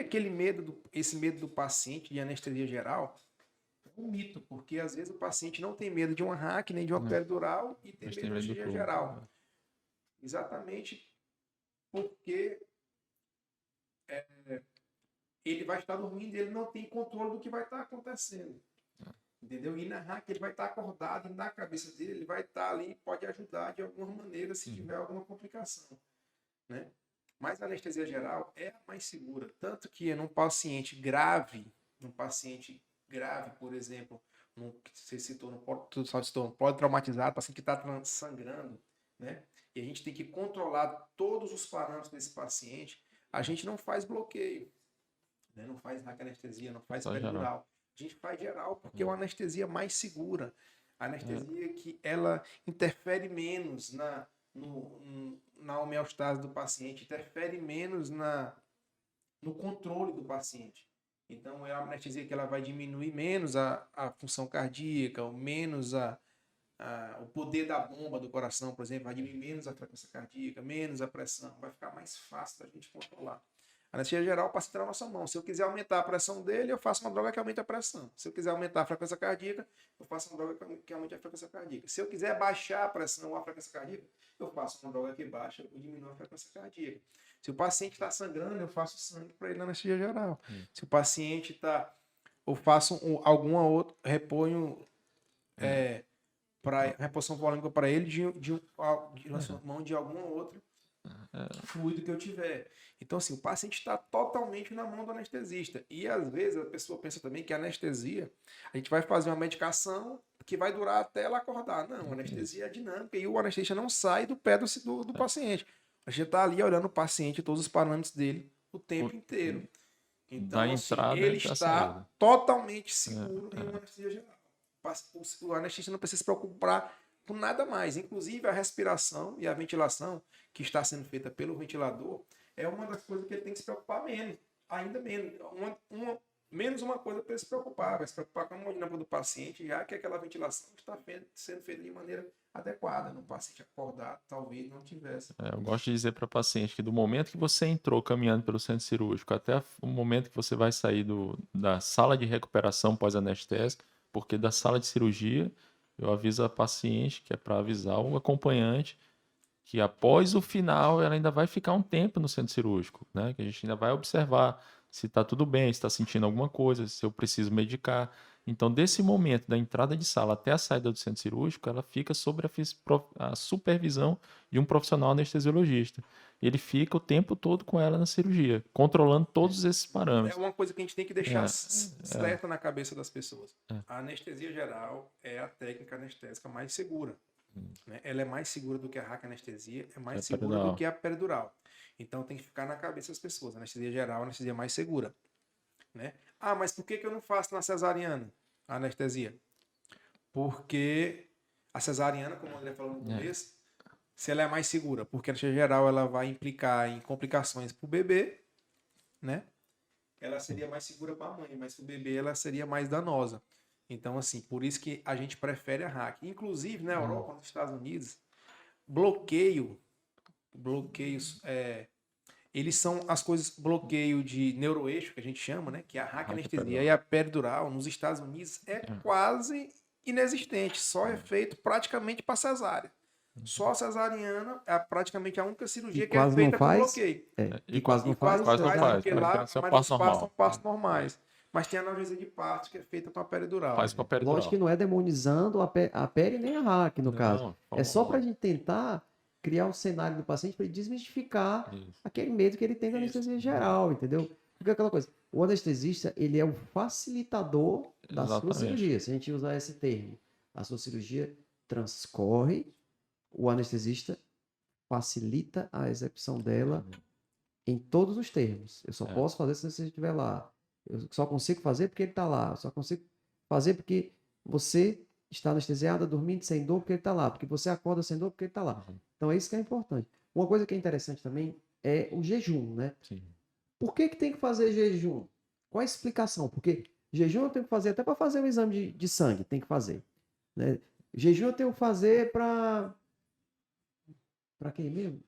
esse medo do paciente de anestesia geral é um mito, porque às vezes o paciente não tem medo de uma hack nem de uma peridural e tem medo de anestesia geral. Exatamente porque ele vai estar dormindo e ele não tem controle do que vai estar acontecendo. Entendeu? E na hack ele vai estar acordado e na cabeça dele ele vai estar ali, pode ajudar de alguma maneira se tiver alguma complicação, né? Mas a anestesia geral é a mais segura, tanto que num paciente grave, por exemplo, que você citou, no politraumatizado, paciente que está sangrando, né? E a gente tem que controlar todos os parâmetros desse paciente. A gente não faz bloqueio, né? Não faz hack anestesia, não faz peridural. A gente faz geral porque é uma anestesia mais segura. A anestesia que ela interfere menos na homeostase do paciente, interfere menos no controle do paciente. Então, é uma anestesia que ela vai diminuir menos a função cardíaca, ou menos o poder da bomba do coração, por exemplo, vai diminuir menos a frequência cardíaca, menos a pressão, vai ficar mais fácil da gente controlar. A anestesia geral passa a estar na nossa mão. Se eu quiser aumentar a pressão dele, eu faço uma droga que aumente a pressão. Se eu quiser aumentar a frequência cardíaca, eu faço uma droga que aumente a frequência cardíaca. Se eu quiser baixar a pressão ou a frequência cardíaca, eu faço uma droga que baixa ou diminui a frequência cardíaca. Se o paciente está sangrando, eu faço sangue para ele na anestesia geral. Se o paciente está... Eu faço alguma outra... Reponho... para reposição volêmica para ele de mão de alguma outra fluido que eu tiver. Então, assim, o paciente está totalmente na mão do anestesista. E, às vezes, a pessoa pensa também que a anestesia, a gente vai fazer uma medicação que vai durar até ela acordar. Não, a anestesia é dinâmica e o anestesista não sai do pé do paciente. A gente está ali olhando o paciente, todos os parâmetros dele, o tempo inteiro. Então, Da assim, entrada ele e da está saída. totalmente seguro em uma anestesia geral. O anestesista não precisa se preocupar com nada mais. Inclusive, a respiração e a ventilação que está sendo feita pelo ventilador é uma das coisas que ele tem que se preocupar menos. Ainda menos. Menos uma coisa para ele se preocupar. Vai se preocupar com a hemodinâmica do paciente, já que aquela ventilação está sendo feita de maneira adequada. No paciente acordado, talvez não tivesse. Eu gosto de dizer para paciente que do momento que você entrou caminhando pelo centro cirúrgico até o momento que você vai sair da sala de recuperação pós-anestésica, porque da sala de cirurgia eu aviso a paciente que é para avisar o acompanhante que após o final ela ainda vai ficar um tempo no centro cirúrgico, né? Que a gente ainda vai observar se está tudo bem, se está sentindo alguma coisa, se eu preciso medicar. Então, desse momento da entrada de sala até a saída do centro cirúrgico, ela fica sob a supervisão de um profissional anestesiologista. Ele fica o tempo todo com ela na cirurgia, controlando todos esses É parâmetros. uma coisa que a gente tem que deixar certa na cabeça das pessoas. A anestesia geral é a técnica anestésica mais segura. Né? Ela é mais segura do que a raquianestesia, é mais segura do que a peridural. Então tem que ficar na cabeça das pessoas. A anestesia geral é a anestesia mais segura. Né? Ah, mas por que eu não faço na cesariana a anestesia? Porque a cesariana, como o André falou no começo, se ela é mais segura, porque a anestesia geral ela vai implicar em complicações para o bebê, né? Ela seria mais segura para a mãe, mas para o bebê ela seria mais danosa. Então, assim, por isso que a gente prefere a RAC. Inclusive, na Europa, nos Estados Unidos, bloqueios, eles são as coisas, bloqueio de neuroeixo, que a gente chama, né? Que é a raquianestesia e a peridural, nos Estados Unidos, é quase inexistente. Só é feito praticamente para cesárea. Só a cesariana é praticamente a única cirurgia que é feita com bloqueio. E quase não faz. Quase não faz, porque lá são mas os partos partos são normais. partos normais. Mas tem a analgesia de partos que é feita com a peridural. Faz com a peridural. Lógico que não é demonizando a peri nem a RAC, no caso. É só para a gente tentar criar um cenário do paciente para ele desmistificar aquele medo que ele tem da anestesia geral, entendeu? Porque aquela coisa, o anestesista, ele é o facilitador da sua cirurgia, se a gente usar esse termo. A sua cirurgia transcorre, o anestesista facilita a execução dela em todos os termos. Eu só posso fazer se você estiver lá. Eu só consigo fazer porque ele está lá. Eu só consigo fazer porque você está anestesiada, dormindo sem dor porque ele está lá. Porque você acorda sem dor porque ele está lá. Então é isso que é importante. Uma coisa que é interessante também é o jejum, né? Sim. Por que tem que fazer jejum? Qual a explicação? Porque jejum eu tenho que fazer até para fazer um exame de sangue, tem que fazer. Né? Jejum eu tenho que fazer para quem mesmo?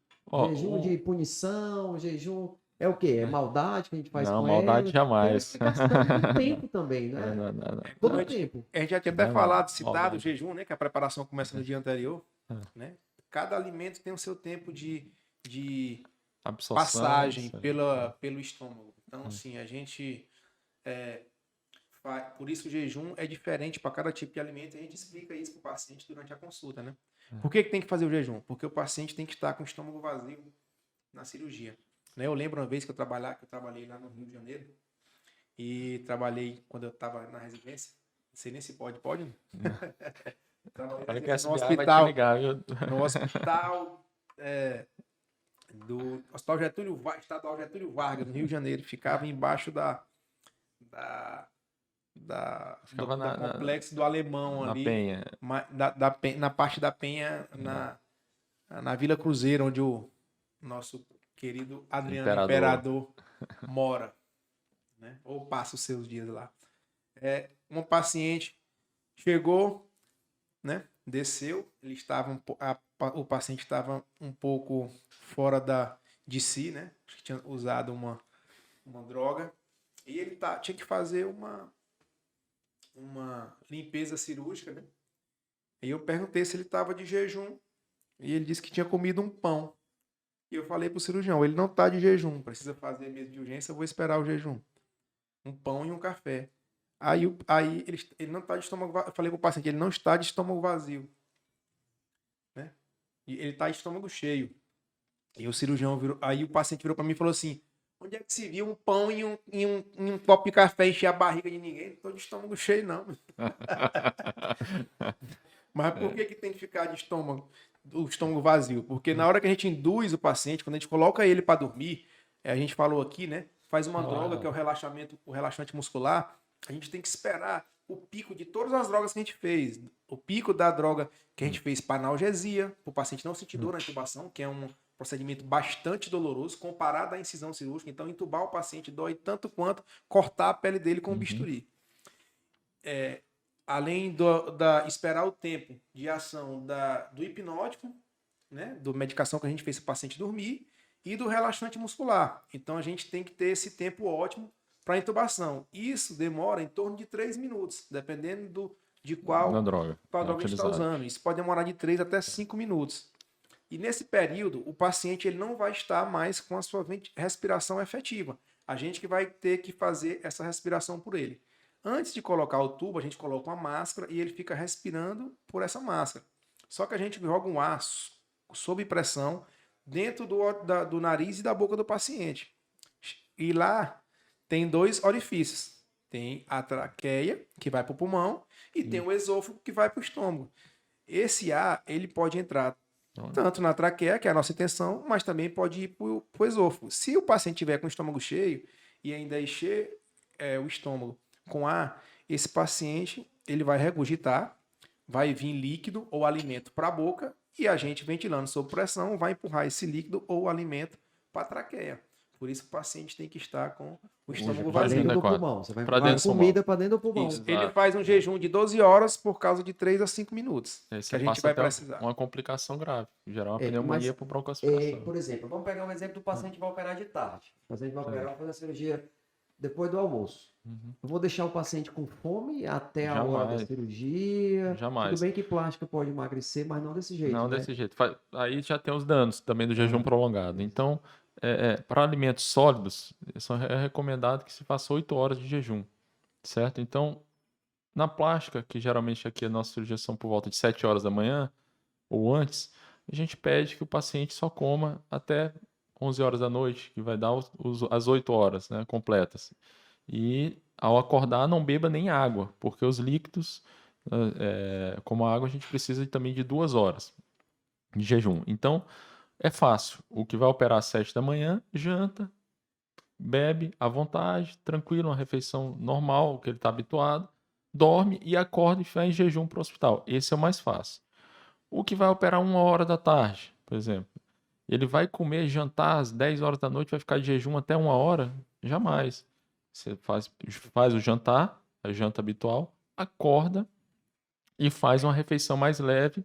Jejum de punição, jejum... É o quê? É maldade que a gente faz com ela? Não, maldade jamais. Tem uma explicação do tempo também, né? Não. Todo o tempo. A gente já tinha até falado, citado o jejum, né? Que a preparação começa no dia anterior. Né? Cada alimento tem o seu tempo de passagem pelo estômago. Então, assim, a gente... por isso o jejum é diferente para cada tipo de alimento. E a gente explica isso para o paciente durante a consulta, né? Por que tem que fazer o jejum? Porque o paciente tem que estar com o estômago vazio na cirurgia. Né? Eu lembro uma vez que eu trabalhei lá no Rio de Janeiro e trabalhei quando eu estava na residência. Não sei nem se pode? Trabalhei no hospital, no hospital do Hospital Estadual Getúlio Vargas, no Rio de Janeiro. Ficava embaixo do complexo do Alemão ali. Penha. Na parte da Penha, na Vila Cruzeiro, onde o nosso querido Adriano Imperador mora, né? Ou passa os seus dias lá. Uma paciente chegou, né? Desceu, o paciente estava um pouco fora de si, né? Acho que tinha usado uma droga e ele tinha que fazer uma limpeza cirúrgica, né? E eu perguntei se ele estava de jejum e ele disse que tinha comido um pão. E eu falei pro cirurgião, ele não tá de jejum, precisa fazer mesmo de urgência, eu vou esperar o jejum. Um pão e um café. Aí ele não tá de estômago vazio. Eu falei pro paciente, ele não está de estômago vazio. Né? E ele tá de estômago cheio. E o cirurgião aí o paciente virou para mim e falou assim, onde é que se viu um pão e um copo de café encher a barriga de ninguém? Não tô de estômago cheio, não. Mas por que tem que ficar de o estômago vazio? Porque na hora que a gente induz o paciente, quando a gente coloca ele para dormir, a gente falou aqui, né? faz uma Uau. droga que é o relaxante muscular, a gente tem que esperar o pico de todas as drogas que a gente fez. O pico da droga que a gente fez para analgesia, para o paciente não sentir dor na intubação, que é um procedimento bastante doloroso comparado à incisão cirúrgica. Então, intubar o paciente dói tanto quanto cortar a pele dele com o bisturi. Além da esperar o tempo de ação do hipnótico, né, do medicação que a gente fez para o paciente dormir, e do relaxante muscular. Então, a gente tem que ter esse tempo ótimo para intubação. Isso demora em torno de 3 minutos, dependendo de qual droga a gente está usando. Isso pode demorar de 3 até 5 minutos. E nesse período, o paciente ele não vai estar mais com a sua respiração efetiva. A gente que vai ter que fazer essa respiração por ele. Antes de colocar o tubo, a gente coloca uma máscara e ele fica respirando por essa máscara. Só que a gente joga um ar sob pressão dentro do nariz e da boca do paciente. E lá tem 2 orifícios. Tem a traqueia, que vai para o pulmão, e tem o esôfago, que vai para o estômago. Esse ar, ele pode entrar tanto na traqueia, que é a nossa intenção, mas também pode ir para o esôfago. Se o paciente tiver com o estômago cheio e ainda encher o estômago com ar, esse paciente ele vai regurgitar, vai vir líquido ou alimento para a boca e a gente, ventilando sob pressão, vai empurrar esse líquido ou alimento para a traqueia. Por isso o paciente tem que estar com o estômago Para vazio. dentro do pulmão. Você vai Pra empurrar dentro do comida para dentro do pulmão. Isso. Ele faz um jejum de 12 horas por causa de 3 a 5 minutos. Aí Que você a gente passa vai até precisar. uma complicação grave. Gerar uma É, pneumonia mas, por broncoaspiração. Por exemplo, vamos pegar um exemplo do paciente que vai operar de tarde. O paciente vai operar, vai fazer a cirurgia depois do almoço. Eu vou deixar o paciente com fome até a hora da Jamais. cirurgia. Jamais. Tudo bem que plástica pode emagrecer, mas não desse jeito. Não né? desse jeito. Aí já tem os danos também do jejum prolongado. Então, para alimentos sólidos, é recomendado que se faça 8 horas de jejum, certo? Então, na plástica, que geralmente aqui as nossas cirurgias são por volta de 7 horas da manhã ou antes, a gente pede que o paciente só coma até 11 horas da noite, que vai dar as 8 horas, né, completas. E ao acordar, não beba nem água, porque os líquidos, como a água, a gente precisa também de 2 horas de jejum. Então, é fácil. O que vai operar às 7 da manhã, janta, bebe à vontade, tranquilo, uma refeição normal, que ele está habituado, dorme e acorda e vai em jejum para o hospital. Esse é o mais fácil. O que vai operar 1 hora da tarde, por exemplo, ele vai comer, jantar às 10 horas da noite, vai ficar de jejum até 1 hora? Jamais. Você faz o jantar, a janta habitual, acorda e faz uma refeição mais leve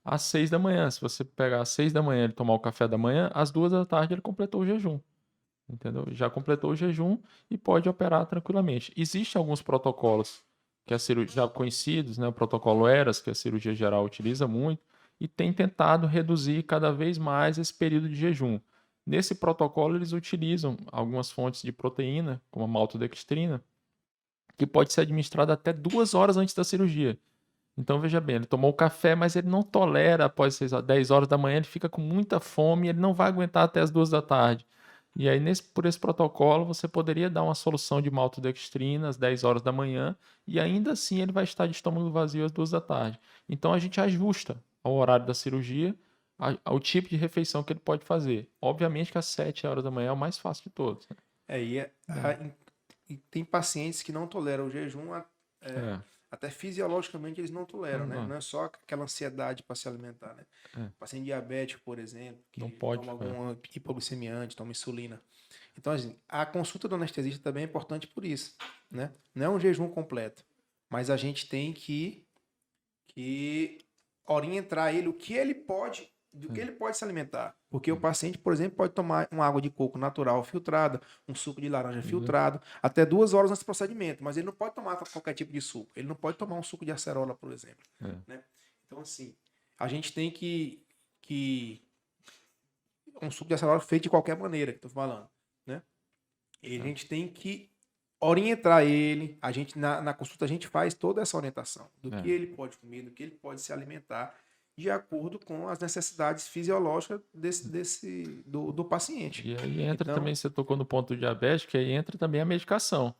às 6 da manhã. Se você pegar às 6 da manhã e tomar o café da manhã, às 2 da tarde ele completou o jejum. Entendeu? Já completou o jejum e pode operar tranquilamente. Existem alguns protocolos que a cirurgia já conhecidos, né? O protocolo ERAS, que a cirurgia geral utiliza muito, e tem tentado reduzir cada vez mais esse período de jejum. Nesse protocolo, eles utilizam algumas fontes de proteína, como a maltodextrina, que pode ser administrada até 2 horas antes da cirurgia. Então, veja bem, ele tomou o café, mas ele não tolera após 10 horas da manhã, ele fica com muita fome, ele não vai aguentar até as 2 da tarde. E aí, por esse protocolo, você poderia dar uma solução de maltodextrina às 10 horas da manhã, e ainda assim ele vai estar de estômago vazio às 2 da tarde. Então, a gente ajusta ao horário da cirurgia, ao tipo de refeição que ele pode fazer. Obviamente que às 7 horas da manhã é o mais fácil de todos. E tem pacientes que não toleram o jejum, até fisiologicamente eles não toleram, né? Não é só aquela ansiedade para se alimentar, né? Paciente diabético, por exemplo, que não pode, toma alguma hipoglicemia antes, toma insulina. Então, assim, a consulta do anestesista também é importante por isso, né? Não é um jejum completo, mas a gente tem que orientar ele o que ele pode, do que ele pode se alimentar. Porque o paciente, por exemplo, pode tomar uma água de coco natural filtrada, um suco de laranja filtrado, até 2 horas antes do procedimento, mas ele não pode tomar qualquer tipo de suco. Ele não pode tomar um suco de acerola, por exemplo. Né? Então, assim, a gente tem que um suco de acerola feito de qualquer maneira, que eu tô falando, né? E a gente tem que orientar ele. A gente na consulta a gente faz toda essa orientação do que ele pode comer, do que ele pode se alimentar, de acordo com as necessidades fisiológicas do paciente. E aí entra também, você tocou no ponto do diabetes, que aí entra também a medicação.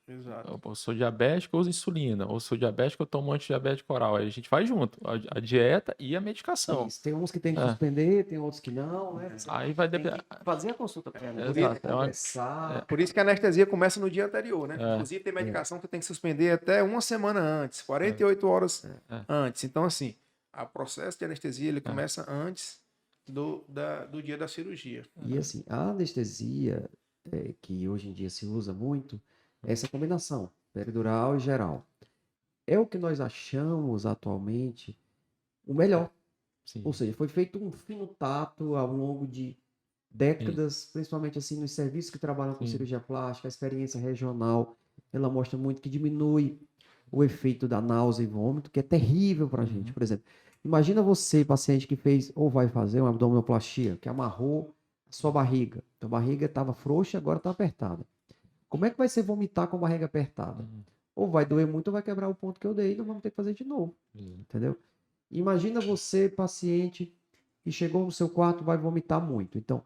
Exato. Eu sou diabético, eu uso insulina. Ou sou diabético, eu tomo antidiabético oral. Aí a gente faz junto, a dieta e a medicação. Isso. Tem uns que tem que É. suspender, tem outros que não, né? Você Aí vai tem depender. que fazer a consulta prévia, Exato. conversar. Por isso que a anestesia começa no dia anterior, né? É. Inclusive, tem medicação que tem que suspender até uma semana antes, 48 horas antes. Então, assim, o processo de anestesia ele começa antes do dia da cirurgia. E assim, a anestesia, que hoje em dia se usa muito, é essa combinação, peridural e geral. É o que nós achamos atualmente o melhor. Sim. Ou seja, foi feito um fino tato ao longo de décadas, principalmente assim nos serviços que trabalham com Sim. cirurgia plástica, a experiência regional, ela mostra muito que diminui o efeito da náusea e vômito, que é terrível para a gente. Por exemplo, imagina você, paciente que fez ou vai fazer uma abdominoplastia, que amarrou a sua barriga. Então, a barriga estava frouxa, agora está apertada. Como é que vai ser vomitar com a barriga apertada? Ou vai doer muito ou vai quebrar o ponto que eu dei e não vamos ter que fazer de novo. Entendeu? Imagina você, paciente, que chegou no seu quarto vai vomitar muito. Então,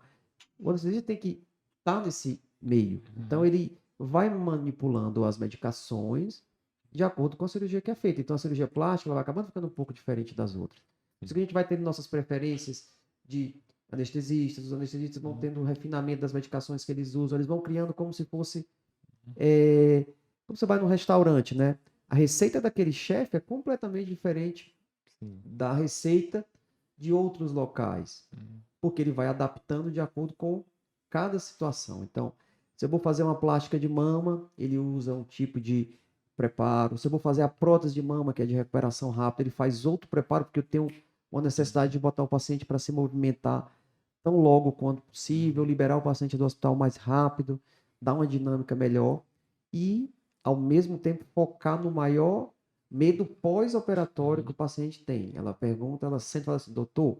o anestesista tem que estar nesse meio. Então, ele vai manipulando as medicações de acordo com a cirurgia que é feita. Então, a cirurgia plástica ela vai acabando ficando um pouco diferente das outras. Por isso que a gente vai tendo nossas preferências de anestesistas, os anestesistas vão tendo o refinamento das medicações que eles usam, eles vão criando como se fosse... como você vai num restaurante, né? A receita daquele chefe é completamente diferente da receita de outros locais, porque ele vai adaptando de acordo com cada situação. Então, se eu vou fazer uma plástica de mama, ele usa um tipo de preparo. Se eu vou fazer a prótese de mama, que é de recuperação rápida, ele faz outro preparo, porque eu tenho uma necessidade de botar o paciente para se movimentar tão logo quanto possível, liberar o paciente do hospital mais rápido, dar uma dinâmica melhor e, ao mesmo tempo, focar no maior medo pós-operatório que o paciente tem. Ela pergunta, ela sempre fala assim, doutor,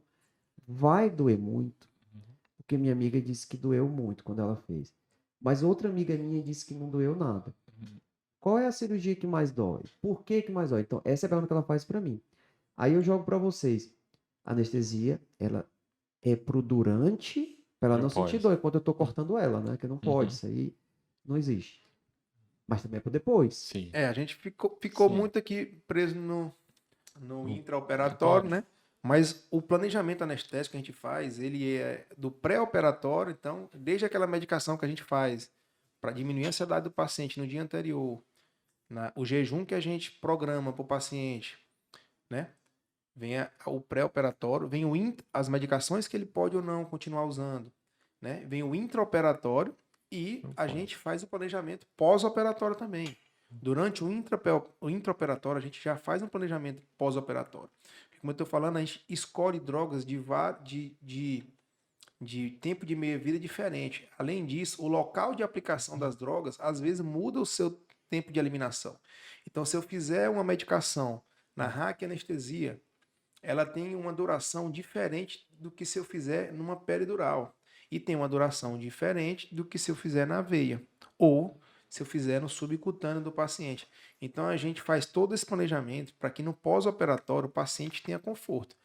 vai doer muito? Porque minha amiga disse que doeu muito quando ela fez. Mas outra amiga minha disse que não doeu nada. Qual é a cirurgia que mais dói? Por que que mais dói? Então, essa é a pergunta que ela faz para mim. Aí eu jogo para vocês. A anestesia, ela é pro durante, para ela não sentir dor, enquanto eu tô cortando ela, né? Que não pode, isso aí não existe. Mas também é pro depois. Sim. A gente ficou Sim. muito aqui preso no intraoperatório, né? Mas o planejamento anestésico que a gente faz, ele é do pré-operatório, então, desde aquela medicação que a gente faz para diminuir a ansiedade do paciente no dia anterior, o jejum que a gente programa para o paciente, né? Vem o pré-operatório, vem as medicações que ele pode ou não continuar usando, né? Vem o intraoperatório e a gente faz o planejamento pós-operatório também. Durante o intraoperatório, a gente já faz um planejamento pós-operatório. Como eu estou falando, a gente escolhe drogas de tempo de meia-vida diferente. Além disso, o local de aplicação das drogas, às vezes, muda o seu tempo de eliminação. Então, se eu fizer uma medicação na raquianestesia, ela tem uma duração diferente do que se eu fizer numa peridural. E tem uma duração diferente do que se eu fizer na veia. Ou se eu fizer no subcutâneo do paciente. Então, a gente faz todo esse planejamento para que no pós-operatório o paciente tenha conforto.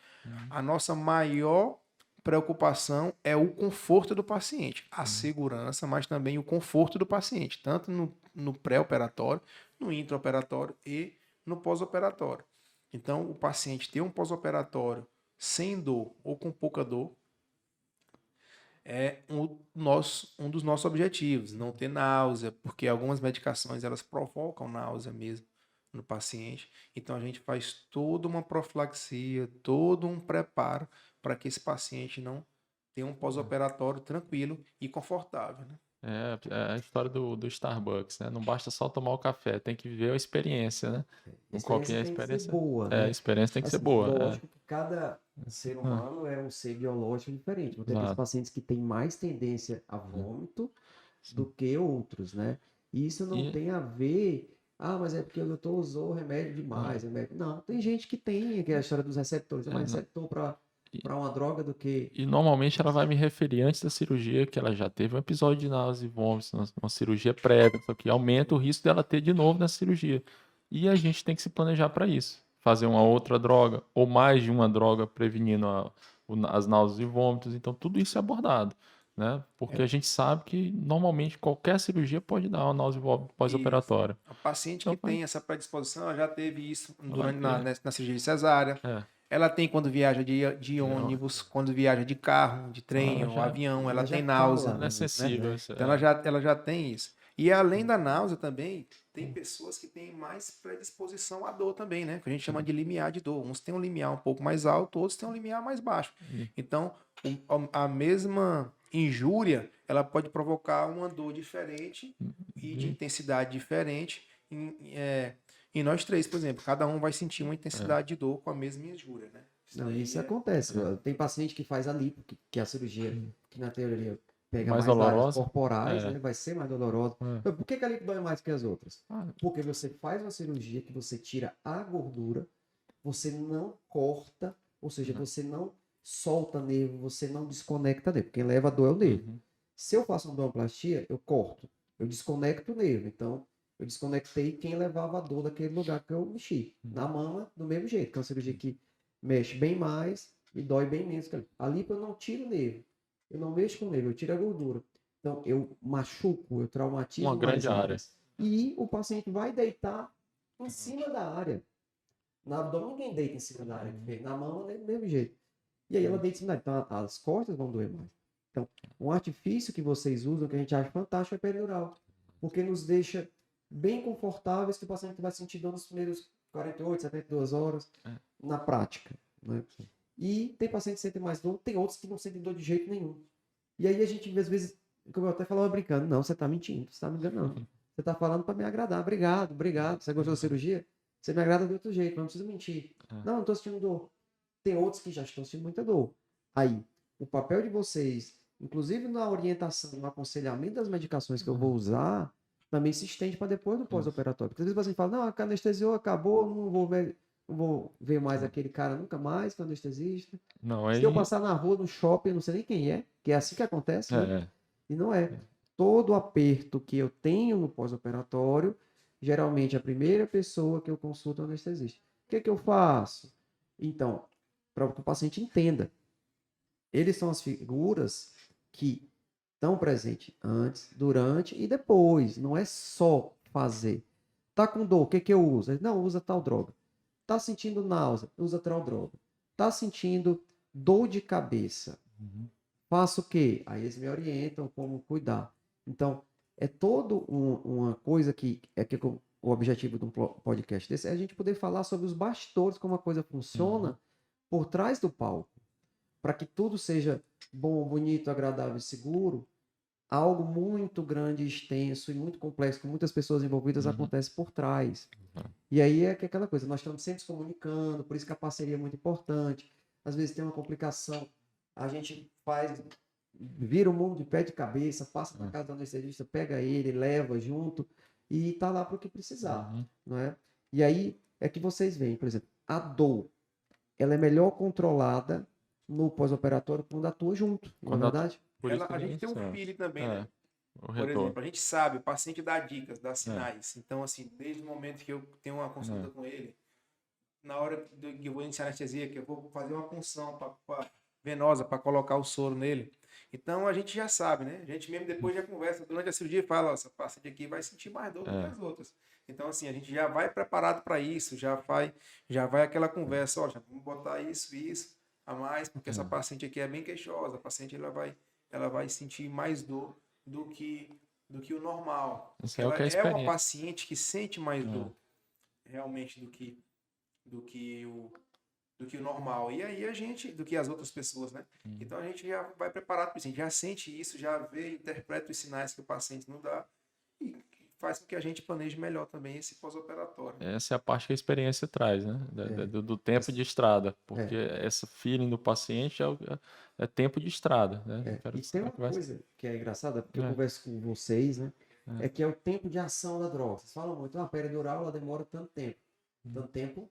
A nossa maior preocupação é o conforto do paciente. A segurança, mas também o conforto do paciente. Tanto no pré-operatório, no intraoperatório e no pós-operatório. Então, o paciente ter um pós-operatório sem dor ou com pouca dor é um dos nossos objetivos. Não ter náusea, porque algumas medicações elas provocam náusea mesmo no paciente. Então, a gente faz toda uma profilaxia, todo um preparo para que esse paciente não tenha um pós-operatório tranquilo e confortável, né? É a história do Starbucks, né? Não basta só tomar o café, tem que viver a experiência, né? A Um copinho, a experiência tem que ser experiência. boa, A né? experiência tem que ser Assim, boa. lógico que cada ser humano é um ser biológico diferente. Vão ter aqueles Exato. pacientes que têm mais tendência a vômito do que outros, né? E isso não tem a ver... Ah, mas é porque o doutor usou remédio demais. Não, tem gente que tem aquela história dos receptores. É mais receptor para uma droga do que... E normalmente ela vai me referir antes da cirurgia que ela já teve um episódio de náusea e vômitos, uma cirurgia prévia, só que aumenta o risco dela ter de novo na cirurgia. E a gente tem que se planejar para isso. Fazer uma outra droga, ou mais de uma droga prevenindo as náuseas e vômitos. Então, tudo isso é abordado. né? Porque a gente sabe que normalmente qualquer cirurgia pode dar uma náusea pós-operatória. A paciente Então, que tem essa predisposição, ela já teve isso Ela durante tem. na cirurgia de cesárea. É, Ela tem quando viaja de ônibus, quando viaja de carro, de trem ela ou já avião, ela Ela já tem fala, náusea. ela é né? sensível. Isso, Então ela já tem isso. E além da náusea também, tem pessoas que têm mais predisposição à dor também, né? Que a gente chama de limiar de dor. Uns têm um limiar um pouco mais alto, outros têm um limiar mais baixo. Então, a mesma injúria, ela pode provocar uma dor diferente e de intensidade diferente em nós três, por exemplo. Cada um vai sentir uma intensidade de dor com a mesma injúria, né? Não, daí isso é- acontece. Tem paciente que faz a lipo, que é a cirurgia que na teoria pega Mais mais áreas dolorosa? corporais, É. né? Vai ser mais dolorosa. É. Então, por que que a lipo dói mais que as outras? Ah, Porque você faz uma cirurgia que você tira a gordura, você não corta, ou seja, você não solta nervo, você não desconecta nervo. Quem leva a dor é o nervo. uhum. Se eu faço uma abdominoplastia, eu corto, eu desconecto o nervo. Então, eu desconectei quem levava a dor daquele lugar que eu mexi. Na mama, do mesmo jeito, que é uma cirurgia que mexe bem mais e dói bem menos. A lipo eu não tiro o nervo, eu não mexo com o nervo, eu tiro a gordura. Então, eu machuco, eu traumatizo Uma grande mais área. áreas. E o paciente vai deitar em cima da área. Na abdômen ninguém deita em cima da área que fez. Na mama, do mesmo jeito. E aí ela deita em cima da área. Então, as costas vão doer mais. Então, um artifício que vocês usam, que a gente acha fantástico, é peridural. Porque nos deixa bem confortáveis, que o paciente vai sentir dor nos primeiros 48, 72 horas na prática. Né? E tem pacientes que sentem mais dor, tem outros que não sentem dor de jeito nenhum. E aí a gente, às vezes, como eu até falava brincando, não, você está mentindo, você está me enganando. Você está falando para me agradar. Obrigado, obrigado. Você gostou da cirurgia? Você me agrada de outro jeito, não precisa mentir. Não, não estou sentindo dor. Tem outros que já estão sentindo muita dor. Aí, o papel de vocês, inclusive na orientação, no aconselhamento das medicações que eu vou usar, também se estende para depois do pós-operatório. Porque às vezes o paciente fala, não, a anestesiou, acabou, não vou ver mais aquele cara nunca mais, que é anestesista. Não, Se eu passar na rua, no shopping, eu não sei nem quem é, que é assim que acontece, né? E não é. Todo o aperto que eu tenho no pós-operatório, geralmente a primeira pessoa que eu consulto é o anestesista. O que que eu faço? Então, para que o paciente entenda, eles são as figuras que estão presentes antes, durante e depois. Não é só fazer. Tá com dor, o que que eu uso? Ele, não, usa tal droga. Tá sentindo náusea? Usa tal droga. Tá sentindo dor de cabeça? Faço o quê? Aí eles me orientam como cuidar. Então, é todo uma coisa que o objetivo de um podcast desse é a gente poder falar sobre os bastidores, como a coisa funciona por trás do palco, para que tudo seja bom, bonito, agradável e seguro. Algo muito grande, extenso e muito complexo, com muitas pessoas envolvidas, acontece por trás. E aí é que aquela coisa, nós estamos sempre se comunicando, por isso que a parceria é muito importante. Às vezes tem uma complicação, a gente vira o mundo de pé de cabeça, passa na casa do anestesista, pega ele, leva junto e tá lá para o que precisar, não é? E aí é que vocês veem, por exemplo, a dor, ela é melhor controlada no pós-operatório quando atua junto, não é verdade? a gente tem um feeling também, né? O Por retorno. exemplo, a gente sabe, o paciente dá dicas, dá sinais. Então, assim, desde o momento que eu tenho uma consulta com ele, na hora que eu vou iniciar a anestesia, que eu vou fazer uma punção venosa para colocar o soro nele. Então, a gente já sabe, né? A gente mesmo depois já conversa durante a cirurgia e fala, ó, essa paciente aqui vai sentir mais dor do que as outras. Então, assim, a gente já vai preparado para isso, já vai aquela conversa, ó, já vamos botar isso a mais, porque essa paciente aqui é bem queixosa, a paciente ela vai sentir mais dor do que o normal. Isso é Ela o que é é uma experiência. paciente que sente mais dor, realmente, do que o normal. E aí do que as outras pessoas, né? Então a gente já vai preparado para isso, a gente já sente isso, já vê, interpreta os sinais que o paciente não dá e faz com que a gente planeje melhor também esse pós-operatório. Essa é a parte que a experiência traz, né? Do tempo de estrada. Porque essa feeling do paciente é tempo de estrada, né? E tem uma coisa que é engraçada, porque eu converso com vocês, né? É que é o tempo de ação da droga. Vocês falam muito, a peridural ela demora tanto tempo. Tanto tempo,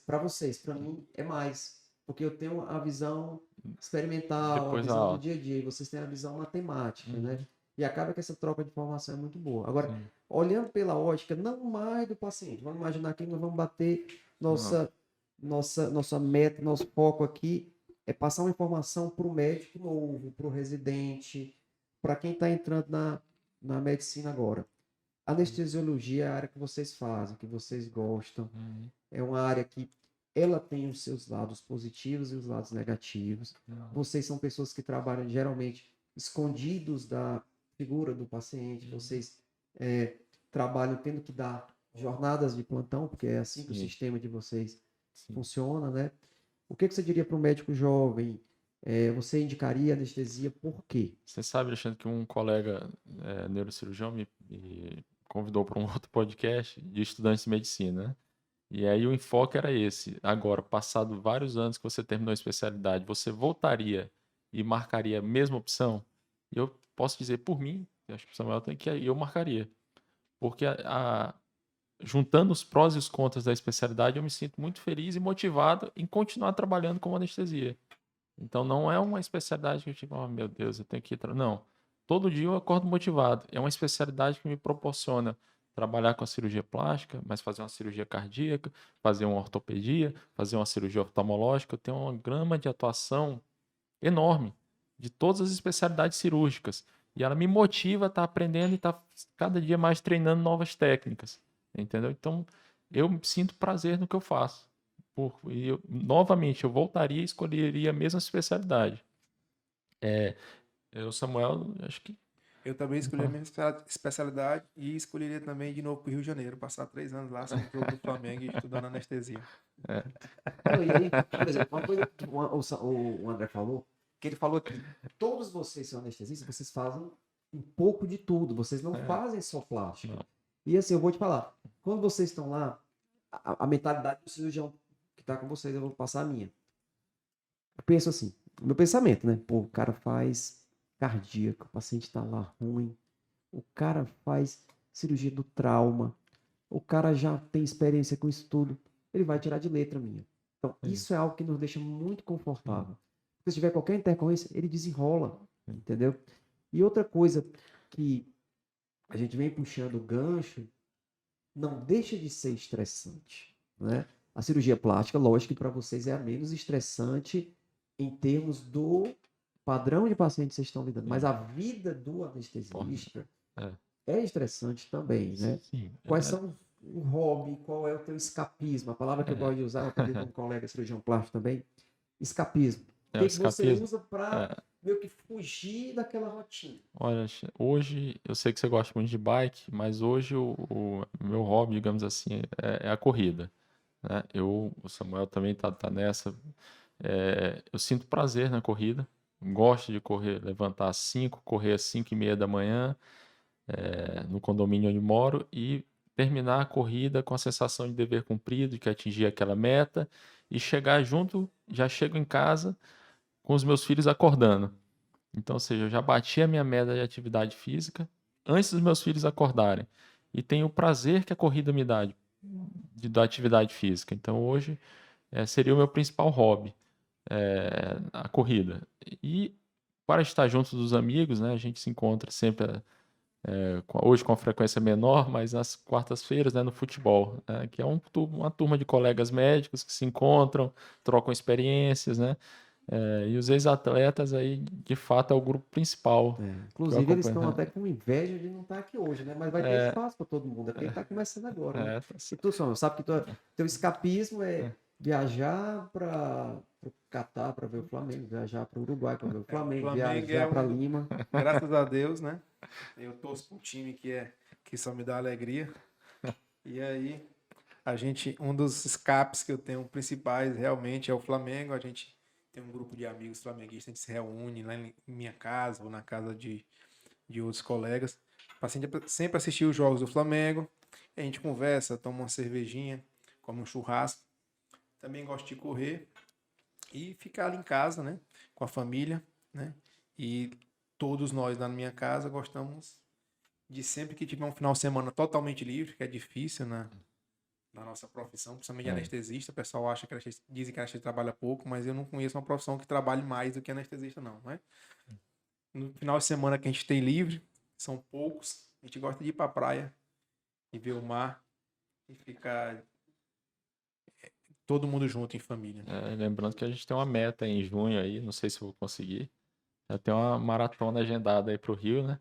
para mim é mais. Porque eu tenho a visão experimental, Depois a visão do dia a dia, e vocês têm a visão matemática, né? E acaba que essa troca de informação é muito boa. Agora, olhando pela ótica, não mais do paciente, vamos imaginar que nós vamos bater nossa meta, nosso foco aqui é passar uma informação para o médico novo, para o residente, para quem está entrando na medicina agora. Anestesiologia é a área que vocês fazem, que vocês gostam. Uhum. É uma área que ela tem os seus lados positivos e os lados negativos. Vocês são pessoas que trabalham geralmente escondidos da figura do paciente. Vocês trabalham tendo que dar jornadas de plantão, porque é assim que o Sim. sistema de vocês Sim. funciona, né? O que você diria para um médico jovem? Você indicaria anestesia por quê? Você sabe, Alexandre, que um colega neurocirurgião me convidou para um outro podcast de estudantes de medicina, né? E aí o enfoque era esse. Agora, passado vários anos que você terminou a especialidade, você voltaria e marcaria a mesma opção? E eu posso dizer por mim, eu acho que o Samuel tem que eu marcaria. Porque juntando os prós e os contras da especialidade, eu me sinto muito feliz e motivado em continuar trabalhando com anestesia. Então não é uma especialidade que eu tipo, oh, meu Deus, eu tenho que ir. Não. Todo dia eu acordo motivado. É uma especialidade que me proporciona trabalhar com a cirurgia plástica, mas fazer uma cirurgia cardíaca, fazer uma ortopedia, fazer uma cirurgia oftalmológica. Eu tenho uma gama de atuação enorme de todas as especialidades cirúrgicas. E ela me motiva a estar aprendendo e estar cada dia mais treinando novas técnicas. Entendeu? Então, eu sinto prazer no que eu faço. Novamente, eu voltaria e escolheria a mesma especialidade. Samuel, acho que. Eu também escolhi a minha especialidade e escolheria também de novo para o Rio de Janeiro, passar 3 anos lá, sendo jogo do Flamengo e estudando anestesia. Não, e aí, por exemplo, uma coisa que o André falou, que ele falou que todos vocês são anestesistas, vocês fazem um pouco de tudo, vocês não fazem só plástica. Não. E assim, eu vou te falar, quando vocês estão lá, a mentalidade do cirurgião que está com vocês, eu vou passar a minha. Eu penso assim, o meu pensamento, né? Pô, o cara faz cardíaco, o paciente está lá ruim, o cara faz cirurgia do trauma, o cara já tem experiência com isso tudo, ele vai tirar de letra minha. Então, isso é algo que nos deixa muito confortável. Se tiver qualquer intercorrência, ele desenrola, entendeu? E outra coisa que a gente vem puxando o gancho, não deixa de ser estressante, né? A cirurgia plástica, lógico que para vocês é a menos estressante em termos do padrão de paciente que vocês estão lidando, mas a vida do anestesista é estressante também, né? Sim. Quais são o hobby, qual é o teu escapismo? A palavra que eu gosto de usar, eu aprendi com um colega cirurgião plástico também, escapismo. O que você usa para meio que fugir daquela rotina? Olha, hoje eu sei que você gosta muito de bike, mas hoje o meu hobby, digamos assim, é a corrida, né? O Samuel também tá nessa. Eu sinto prazer na corrida, gosto de correr, levantar às 5, correr às 5:30 da manhã, no condomínio onde moro, e terminar a corrida com a sensação de dever cumprido, de que atingi aquela meta, e chegar junto, já chego em casa com os meus filhos acordando. Então, ou seja, eu já bati a minha meta de atividade física antes dos meus filhos acordarem. E tenho o prazer que a corrida me dá da atividade física. Então, hoje seria o meu principal hobby, a corrida. E para estar junto dos amigos, né, a gente se encontra sempre, hoje com uma frequência menor, mas nas quartas-feiras, né, no futebol, né, que é uma turma de colegas médicos que se encontram, trocam experiências, né? E os ex-atletas aí, de fato, é o grupo principal. Inclusive, eles estão até com inveja de não estar aqui hoje, né? Mas vai ter espaço para todo mundo, é porque ele está começando agora, né? E tu, Samuel, sabe que teu escapismo é viajar para o Catar para ver o Flamengo, viajar para o Uruguai para ver o Flamengo, viajar para Lima. Graças a Deus, né? Eu torço para um time que só me dá alegria. E aí, um dos escapes que eu tenho principais realmente é o Flamengo. A gente tem um grupo de amigos flamenguistas, a gente se reúne lá em minha casa ou na casa de outros colegas para sempre assistir os jogos do Flamengo. A gente conversa, toma uma cervejinha, come um churrasco. Também gosto de correr e ficar ali em casa, né, com a família, né? E todos nós lá na minha casa gostamos de sempre que tiver um final de semana totalmente livre, que é difícil na nossa profissão, principalmente de anestesista. O pessoal acha que dizem que anestesista trabalha pouco, mas eu não conheço uma profissão que trabalhe mais do que anestesista, não, né? No final de semana que a gente tem livre, são poucos, a gente gosta de ir para a praia e ver o mar e ficar todo mundo junto em família. Lembrando que a gente tem uma meta em junho aí, não sei se eu vou conseguir. Já tem uma maratona agendada aí pro Rio, né?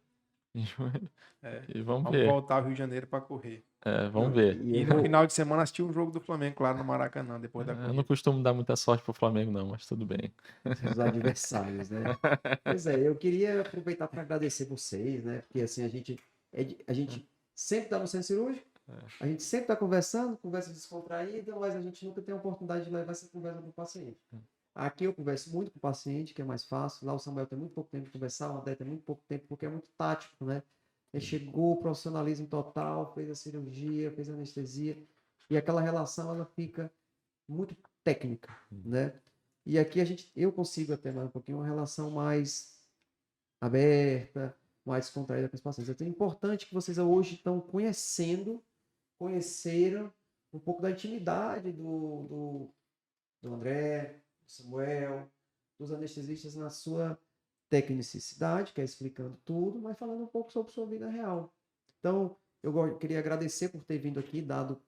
Em junho. É, E vamos vamos ver. voltar ao Rio de Janeiro para correr. Vamos Não, ver. e E eu no vou, final de semana assistir um jogo do Flamengo, claro, no Maracanã, depois da Eu não corrida. costumo dar muita sorte pro Flamengo, não, mas tudo bem. os adversários, né? Pois é, eu queria aproveitar para agradecer vocês, né? Porque assim, a gente sempre está no centro cirúrgico, a gente sempre está conversando, conversa descontraída, mas a gente nunca tem a oportunidade de levar essa conversa para o paciente. Aqui eu converso muito com o paciente, que é mais fácil. Lá o Samuel tem muito pouco tempo de conversar, o André tem muito pouco tempo, porque é muito tático, né? Ele chegou, profissionalismo total, fez a cirurgia, fez a anestesia, e aquela relação ela fica muito técnica, né? E aqui eu consigo até mais um pouquinho uma relação mais aberta, mais contraída com os pacientes. Então é importante que vocês hoje estão conheceram um pouco da intimidade do André, do Samuel, dos anestesistas na sua tecnicidade, que é explicando tudo, mas falando um pouco sobre sua vida real. Então, queria agradecer por ter vindo aqui, dado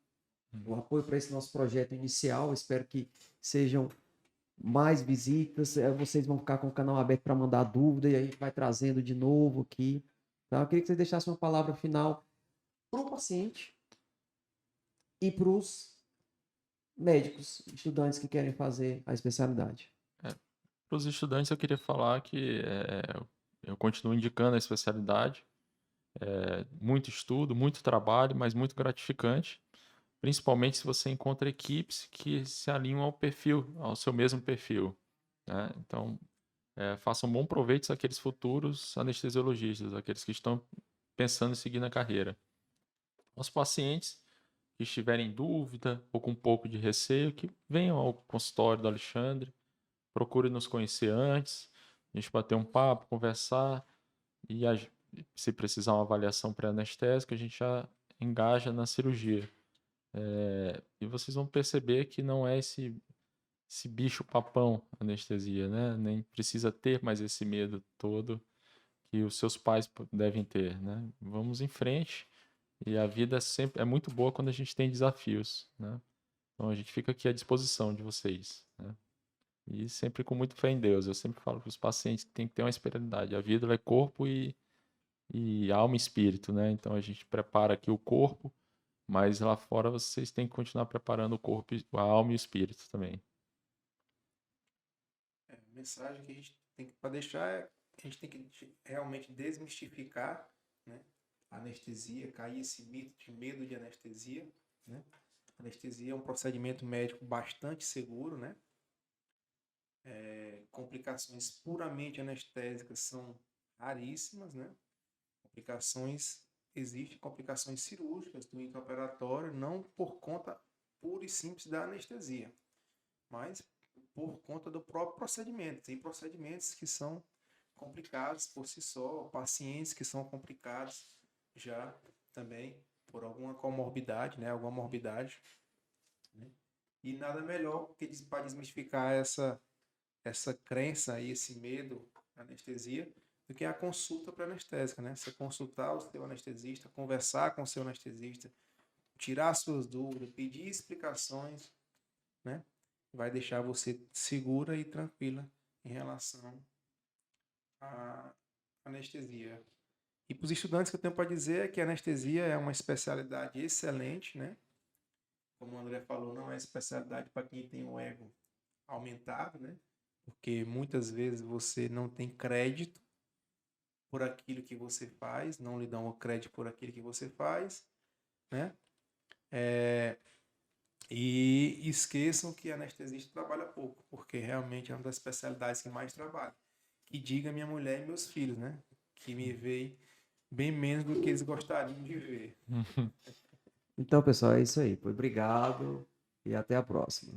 o apoio para esse nosso projeto inicial. Espero que sejam mais visitas. Vocês vão ficar com o canal aberto para mandar dúvida e a gente vai trazendo de novo aqui. Tá? Eu queria que você deixasse uma palavra final para o paciente e para os médicos, estudantes que querem fazer a especialidade. Para os estudantes, eu queria falar que eu continuo indicando a especialidade. Muito estudo, muito trabalho, mas muito gratificante. Principalmente se você encontra equipes que se alinham ao perfil, ao seu mesmo perfil, né? Então, façam bom proveito àqueles futuros anestesiologistas, aqueles que estão pensando em seguir na carreira. Os pacientes que estiverem em dúvida ou com um pouco de receio, que venham ao consultório do Alexandre, procurem nos conhecer antes, a gente bater um papo, conversar e se precisar uma avaliação pré-anestésica, a gente já engaja na cirurgia. E vocês vão perceber que não é esse bicho papão anestesia, né? Nem precisa ter mais esse medo todo que os seus pais devem ter, né? Vamos em frente e a vida sempre é muito boa quando a gente tem desafios, né? Então a gente fica aqui à disposição de vocês, né? E sempre com muito fé em Deus. Eu sempre falo para os pacientes que tem que ter uma espiritualidade. A vida ela é corpo e alma e espírito, né? Então a gente prepara aqui o corpo, mas lá fora vocês têm que continuar preparando o corpo, a alma e o espírito também. A mensagem que a gente tem para deixar é que a gente tem que realmente desmistificar, né, a anestesia, cair esse mito de medo de anestesia, né? A anestesia é um procedimento médico bastante seguro, né? Complicações puramente anestésicas são raríssimas, né? Existem complicações cirúrgicas do intraoperatório, não por conta pura e simples da anestesia, mas por conta do próprio procedimento. Tem procedimentos que são complicados por si só, pacientes que são complicados já também por alguma comorbidade, né? Alguma morbidade, né? E nada melhor que para desmistificar essa crença e esse medo à anestesia do que a consulta pré-anestésica, né? Você consultar o seu anestesista, conversar com o seu anestesista, tirar suas dúvidas, pedir explicações, né? Vai deixar você segura e tranquila em relação à anestesia. E para os estudantes, o que eu tenho para dizer é que a anestesia é uma especialidade excelente, né? Como o André falou, não é especialidade para quem tem o ego aumentado, né? Porque muitas vezes você não tem crédito por aquilo que você faz, não lhe dão o crédito por aquilo que você faz, né? E esqueçam que anestesista trabalha pouco, porque realmente é uma das especialidades que mais trabalha. Que diga minha mulher e meus filhos, né? Que me veem bem menos do que eles gostariam de ver. Então, pessoal, é isso aí. Obrigado e até a próxima.